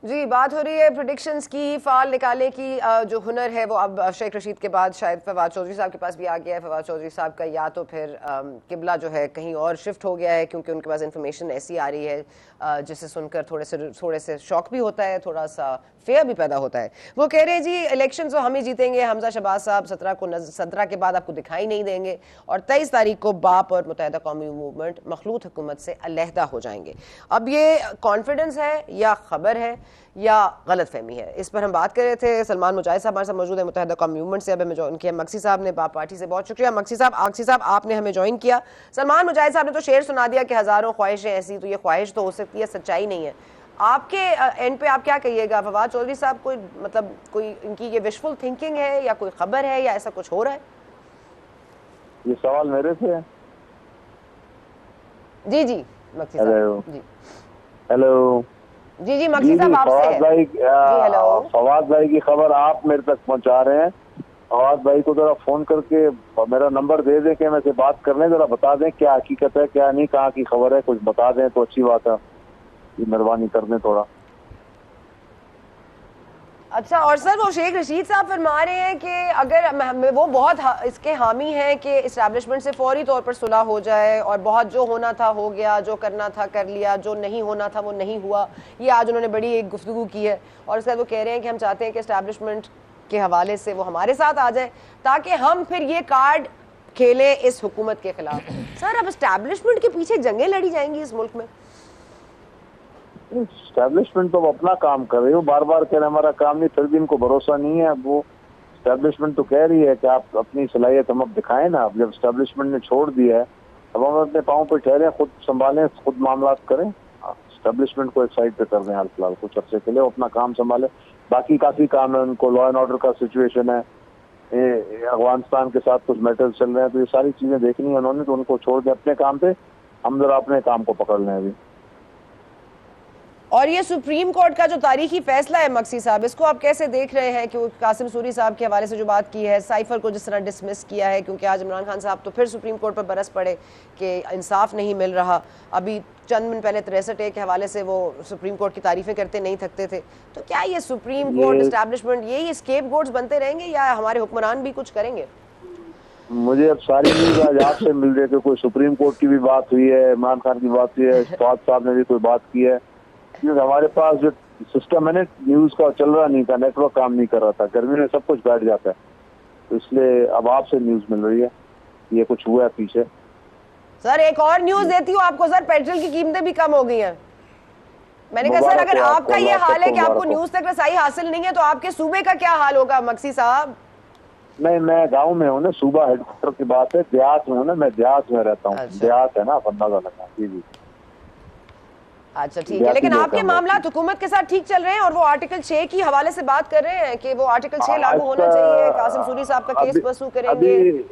जी, बात हो रही है प्रेडिक्शंस की, फाल निकालने की जो हुनर है वो अब शेख रशीद के बाद शायद फवाद चौधरी साहब के पास भी आ गया है। फवाद चौधरी साहब का या तो फिर किबला जो है कहीं और शिफ्ट हो गया है, क्योंकि उनके पास इंफॉर्मेशन ऐसी आ रही है जिसे सुनकर थोड़े से शौक भी होता है, थोड़ा सा फेयर भी पैदा होता है। वो कह रहे हैं जी इलेक्शन तो हम ही जीतेंगे, हमजा शहबाज साहब 17 के बाद आपको दिखाई नहीं देंगे, और 23 तारीख को बाप और मुत्तहिदा कौमी मूवमेंट मखलूत हुकूमत से अलहदा हो जाएंगे। अब ये कॉन्फिडेंस है या खबर है या गलत फहमी है, इस पर हम बात कर रहे थे। सलमान मुजाहिद साहब हमारे साथ मौजूद है मुत्तहिदा कौमी मूवमेंट से, अब हमें ज्वाइन किया मक्सी साहब ने बाप पार्टी से। बहुत शुक्रिया मक्सी साहब आपने हमें ज्वाइन किया। सलमान मुजाहिद साहब ने तो शेर सुना दिया कि हज़ारों ख्वाहिशें ऐसी, तो ये ख्वाहिश तो हो सकती है, सच्चाई नहीं है। आपके एंड पे आप क्या कहिएगा? फवाद चौधरी साहब कोई मतलब कोई इनकी ये विशफुल थिंकिंग है या कोई खबर है या ऐसा कुछ हो रहा है? ये सवाल मेरे से है? जी मक्सी साहब। जी हेलो। जी मक्सी साहब आपसे है। फवाद भाई की खबर आप मेरे तक पहुंचा रहे हैं। फवाद भाई को जरा फोन करके मेरा नंबर दे दें कि मैं से बात कर लें, जरा बता दें क्या हकीकत है क्या नहीं, कहाँ की खबर है, कुछ बता दें तो अच्छी बात है, मेहरबानी कर दें थोड़ा। अच्छा, और सर वो शेख रशीद साहब फरमा रहे हैं कि अगर वो बहुत इसके हामी हैं कि इस्टेब्लिशमेंट से फौरी तौर पर सुलह हो जाए, और बहुत जो होना था हो गया, जो करना था कर लिया, जो नहीं होना था वो नहीं हुआ। ये आज उन्होंने बड़ी एक गुफ्तगू की है, और उसके बाद वो कह रहे हैं कि हम चाहते हैं कि इस्टेब्लिशमेंट के हवाले से वो हमारे साथ आ जाए ताकि हम फिर ये कार्ड खेले इस हुकूमत के खिलाफ। सर अब एस्टैब्लिशमेंट के पीछे जंगें लड़ी जाएंगी इस मुल्क में? एस्टैब्लिशमेंट तो अपना काम कर रही हो, बार बार कह रहे हमारा काम नहीं, फिर भी इनको भरोसा नहीं है। अब वो एस्टैब्लिशमेंट तो कह रही है कि आप अपनी सलाहियत हम अब दिखाएं ना। अब जब एस्टैब्लिशमेंट ने छोड़ दिया है, अब हम अपने पाँव पर ठहरे, खुद संभालें, खुद मामला करें। एस्टैब्लिशमेंट को एक साइड पे कर दें हाल फिलहाल कुछ अर्से के लिए, अपना काम संभाले। बाकी काफी काम है उनको, लॉ एंड ऑर्डर का सिचुएशन है, अफगानिस्तान के साथ कुछ मैटर्स चल रहे हैं, तो ये सारी चीजें देखनी है उन्होंने, तो उनको छोड़ दें अपने काम पे, हम जरा अपने काम को पकड़ लें अभी। और ये सुप्रीम कोर्ट का जो तारीखी फैसला है मक्सी साहब, इसको आप कैसे देख रहे हैं कि कासिम सूरी साहब के हवाले से जो बात की है, साइफर को जिस तरह डिसमिस किया है, क्योंकि आज इमरान खान साहब तो फिर सुप्रीम कोर्ट पर बरस पड़े कि इंसाफ नहीं मिल रहा। अभी चंद दिन पहले 63A के हवाले से वो सुप्रीम कोर्ट की तारीफें करते नहीं थकते थे। तो क्या ये सुप्रीम कोर्ट एस्टैब्लिशमेंट यही स्केप गोट्स बनते रहेंगे या हमारे हुक्मरान भी कुछ करेंगे? मुझे अब सारी न्यूज आज आपसे मिल रही है कि कोई सुप्रीम कोर्ट की भी बात हुई है, इमरान खान की बात हुई है, फवाद साहब ने भी कोई बात की है। क्योंकि हमारे पास जो सिस्टम है ना न्यूज का चल रहा नहीं था, नेटवर्क काम नहीं कर रहा था, गर्मी में सब कुछ बैठ जाता है, तो इसलिए अब आपसे न्यूज मिल रही है ये कुछ हुआ है पीछे। सर एक और न्यूज देती हूँ आपको सर, पेट्रोल की कीमतें भी कम हो गई हैं। मैंने कहा सर अगर आपका ये हाल है कि आपको न्यूज तक रसाई हासिल नहीं है तो आपके सूबे का क्या हाल होगा मक्सी साहब? नहीं, मैं गांव में हूँ ना, सूबा हेडक्वार्टर की बात है, देहात में हूँ ना, मैं देहात में रहता हूँ। अच्छा। देहात है ना, अंदाजा लगा। जी जी। अच्छा ठीक है, लेकिन आपके मामला हुकूमत के साथ ठीक चल रहे हैं और वो आर्टिकल 6 की हवाले से बात कर रहे हैं कि वो आर्टिकल 6 लागू होना चाहिए, कासिम सूरी साहब का केस परसू करेंगे।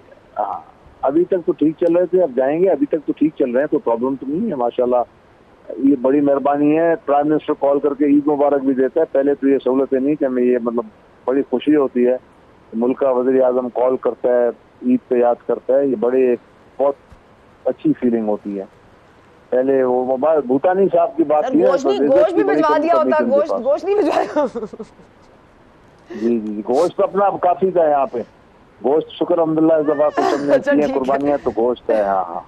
अभी तक तो ठीक चल रहे थे, अब जाएंगे। अभी तक तो ठीक चल रहे हैं, कोई प्रॉब्लम तो नहीं है माशाल्लाह। ये बड़ी मेहरबानी है, प्राइम मिनिस्टर कॉल करके ईद मुबारक भी देता है। पहले तो ये सहूलतें नहीं कि हमें ये मतलब बड़ी खुशी होती है, मुल्क का वज़ीर आज़म कॉल करता है, ईद पे याद करता है, ये बड़ी बहुत अच्छी फीलिंग होती है। पहले वो मोबाइल भूटानी साहब की बात की, गोश्त भी भिजवा दिया होता, गोश्त नहीं भिजवाया। जी जी, गोश्त अपना काफी था यहाँ पे, गोश्त शुक्र अल्हम्दुलिल्लाह इस दफा कुछ हमने की है कुर्बानियां, तो गोश्त है। हाँ।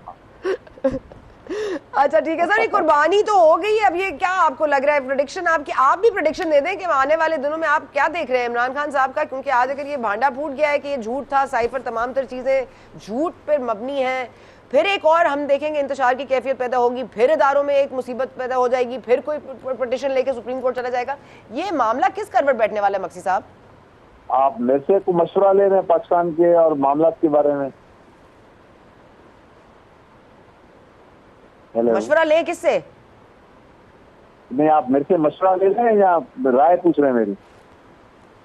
अच्छा ठीक है सर, ये कुर्बानी तो हो गई है, अब ये क्या आपको लग रहा है प्रेडिक्शन आपकी, आप भी प्रेडिक्शन दे दें कि आने वाले दिनों में आप क्या देख रहे हैं इमरान खान साहब का? क्योंकि आज अगर ये भांडा फूट गया है कि ये झूठ था, साइफर तमाम तर चीजें झूठ पर मबनी हैं, फिर एक और हम देखेंगे इंतशार की कैफियत पैदा होगी, फिर इदारों में एक मुसीबत पैदा हो जाएगी, फिर कोई पिटीशन लेके सुप्रीम कोर्ट चला जाएगा, ये मामला किस करवट बैठने वाला है मक्सी साहब? आप मेरे से को मशवरा ले रहे हैं पाकिस्तान के और मामला के बारे में? मशवरा ले किससे? नहीं, आप मेरे से मशवरा ले रहे हैं या राय पूछ रहे हैं मेरी?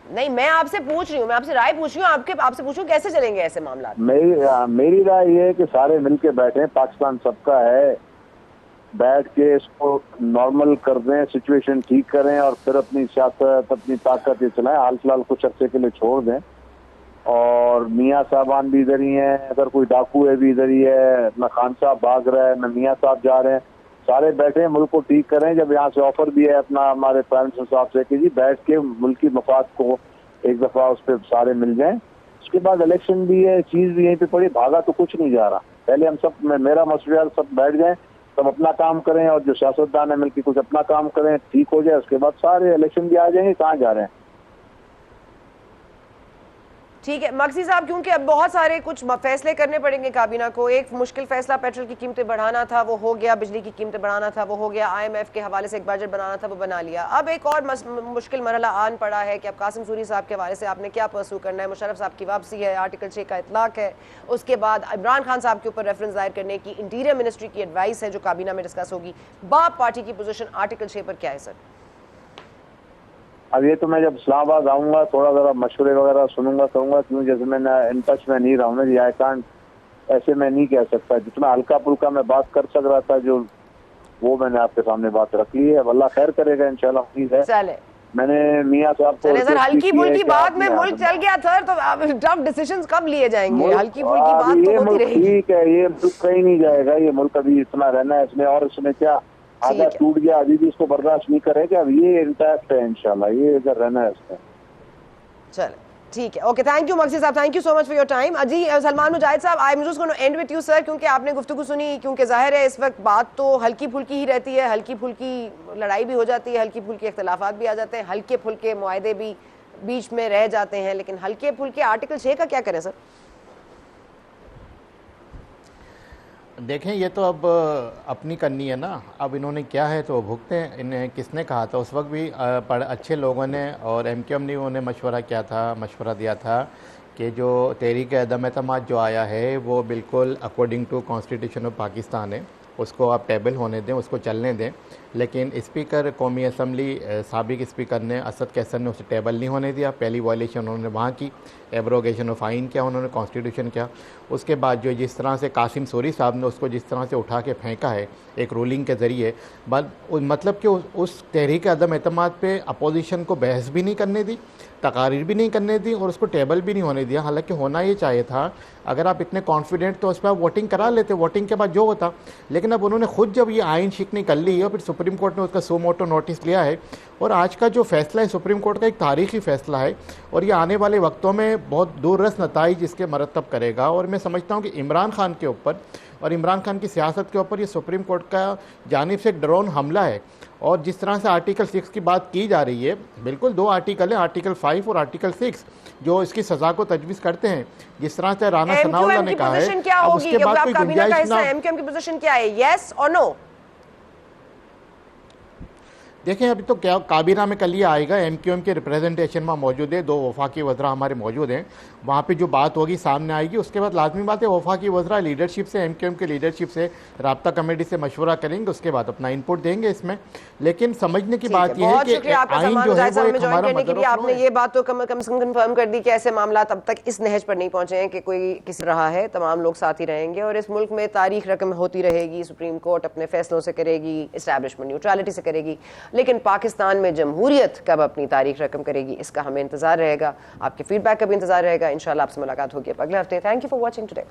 नहीं, मैं आपसे पूछ रही हूँ, मैं आपसे राय पूछ रही हूँ, आपसे पूछूं कैसे चलेंगे ऐसे मामला? मेरी राय ये है कि सारे मिलके बैठे, पाकिस्तान सबका है, बैठ के इसको नॉर्मल कर दें, सिचुएशन ठीक करें और फिर अपनी सियासत, अपनी ताकत ये चलाएं। हाल फिलहाल कुछ अर्से के लिए छोड़ दें। और मियाँ साहबान भी इधर ही हैं, अगर कोई डाकू है भी इधर ही है, अपना खान साहब भाग रहा है, न मियाँ साहब जा रहे हैं, सारे बैठे मुल्क को ठीक करें। जब यहाँ से ऑफर भी है अपना हमारे प्राइम मिनिस्टर साहब से कि जी बैठ के मुल्क की मफाद को एक दफा उस पर सारे मिल जाएं। उसके बाद इलेक्शन भी है, चीज भी यहीं पे पड़ी, भागा तो कुछ नहीं जा रहा। पहले हम सब, मेरा मशवरा सब बैठ जाएं, सब अपना काम करें और जो सियासतदान है मिलकर कुछ अपना काम करें, ठीक हो जाए, उसके बाद सारे इलेक्शन भी आ जाएंगे। कहाँ जा रहे हैं? ठीक है मक्सी साहब, क्योंकि अब बहुत सारे कुछ फैसले करने पड़ेंगे काबीना को। एक मुश्किल फैसला पेट्रोल की कीमतें बढ़ाना था, वो हो गया, बिजली की कीमतें बढ़ाना था, वो हो गया, IMF के हवाले से एक बजट बनाना था, वो बना लिया। अब एक और मुश्किल मरहला आन पड़ा है कि अब कासिम सूरी साहब के हवाले से आपने क्या परसू करना है। मुशर्रफ साहब की वापसी है, आर्टिकल 6 का इतलाक है, उसके बाद इमरान खान साहब के ऊपर रेफरेंस दायर करने की इंटीरियर मिनिस्ट्री की एडवाइस है जो काबीना में डिस्कस होगी। बाप पार्टी की पोजीशन आर्टिकल 6 पर क्या है सर? अब ये तो मैं जब इस्लामाबाद आऊंगा थोड़ा जरा मशवरे वगैरह सुनूंगा करूंगा, क्यों जैसे मैं इन टच में नहीं रहा हूँ ना, आई कांट, ऐसे मैं नहीं कह सकता। जितना हल्का फुल्का मैं बात कर सक रहा था जो, वो मैंने आपके सामने बात रख ली है। अब अल्लाह खैर करेगा इंशाल्लाह। उम्मीद है। चले, मैंने मियाँ साहब को सर हल्की फुल्की बात में मुल्क चल गया सर, तो टफ डिसीजंस कब लिए जाएंगे? हल्की फुल्की बात तो होती रहेगी। ठीक है, ये मुल्क कहीं नहीं जाएगा, ये मुल्क अभी इतना रहना है इसमें, और इसमें क्या आधा टूट गया, अभी भी इसको बर्दाश्त नहीं करेंगे। अब ये इंटैक्ट है इंशाल्लाह, ये इधर रहना है इसमें। चलो ठीक है, ओके, थैंक यू मक्सी साहब, thank you so much for your time. अजी सलमान मुजाहिद साहब, I am just going to end with you sir, क्योंकि आपने गुफ्तगू सुनी, क्योंकि जाहिर है इस वक्त बात तो हल्की फुल्की ही रहती है, हल्की फुल्की लड़ाई भी हो जाती है, हल्की फुल्की इख्तलाफात भी आ जाते हैं, हल्के फुल्के मुआहदे भी बीच में रह जाते हैं, लेकिन हल्के फुल्के आर्टिकल 6 का क्या करें सर? देखें, ये तो अब अपनी करनी है ना। अब इन्होंने क्या है तो भुगते हैं। इन्हें किसने कहा था उस वक्त भी अच्छे लोगों ने और MQM ने उन्हें मशवरा दिया था कि जो तहरीक अदम एतमाद जो आया है वो बिल्कुल according to constitution of Pakistan है, उसको आप टेबल होने दें, उसको चलने दें। लेकिन स्पीकर कौमी असम्बली साबिक स्पीकर ने असद कैसर ने उसे टेबल नहीं होने दिया। पहली वायलेशन उन्होंने वहाँ की, एब्रोगेशन ऑफ आइन किया उन्होंने, कॉन्स्टिट्यूशन किया। उसके बाद जो जिस तरह से कासिम सूरी साहब ने उसको जिस तरह से उठा के फेंका है एक रूलिंग के ज़रिए, मतलब कि उस तहरीक अदम एतमाद पे अपोजिशन को बहस भी नहीं करने दी, तकारीर भी नहीं करने दी और उसको टेबल भी नहीं होने दिया। हालांकि होना ये चाहिए था, अगर आप इतने कॉन्फिडेंट तो उस पर आप वोटिंग करा लेते, वोटिंग के बाद जो होता। लेकिन अब उन्होंने खुद जब ये आइन शिकनी कर ली और फिर सुप्रीम कोर्ट ने उसका सो मोटो नोटिस लिया है, और आज का जो फैसला है सुप्रीम कोर्ट का एक तारीखी फैसला है और ये आने वाले वक्तों में बहुत दूररस नताइज इसके मरतब करेगा। और मैं समझता हूँ कि इमरान खान के ऊपर और इमरान खान की सियासत के ऊपर ये सुप्रीम कोर्ट का जानिब से एक ड्रोन हमला है। और जिस तरह से आर्टिकल 6 की बात की जा रही है, बिल्कुल 2 आर्टिकल हैं, आर्टिकल 5 और आर्टिकल 6, जो इसकी सज़ा को तजवीज़ करते हैं। जिस तरह से राना सनाउल्लाह ने कहा है, अब उसके बाद कोई गुंजाइश ना। MQM की पोजीशन क्या है, यस और नो? देखें, अभी तो क्या काबीना में कल ये आएगा, MQM के रिप्रेजेंटेशन में मौजूद है, 2 वफाकी वज़रा हमारे मौजूद हैं, वहाँ पे जो बात होगी सामने आएगी। उसके बाद लाजमी बात है वफाकी वज़रा लीडरशिप से, MQM के लीडरशिप से, राब्ता कमेटी से मशवरा करेंगे, उसके बाद अपना इनपुट देंगे इसमें। लेकिन समझने की बात यह है कि आइन जो है वो एक हमारा मदद। आपने ये बात तो कम से कम कंफर्म कर दी कि ऐसे मामला अब तक इस नहज पर नहीं पहुंचे हैं कि कोई किसी रहा है। तमाम लोग साथ ही रहेंगे और इस मुल्क में तारीख रकम होती रहेगी, सुप्रीम कोर्ट अपने फैसलों से करेगी, इस्टेब्लिशमेंट न्यूट्रलिटी से करेगी, लेकिन पाकिस्तान में जमहूरियत कब अपनी तारीख रकम करेगी इसका हमें इंतजार रहेगा। आपके फीडबैक का भी इंतजार रहेगा। इंशाल्लाह आपसे मुलाकात होगी अगले हफ्ते। Thank you for watching today.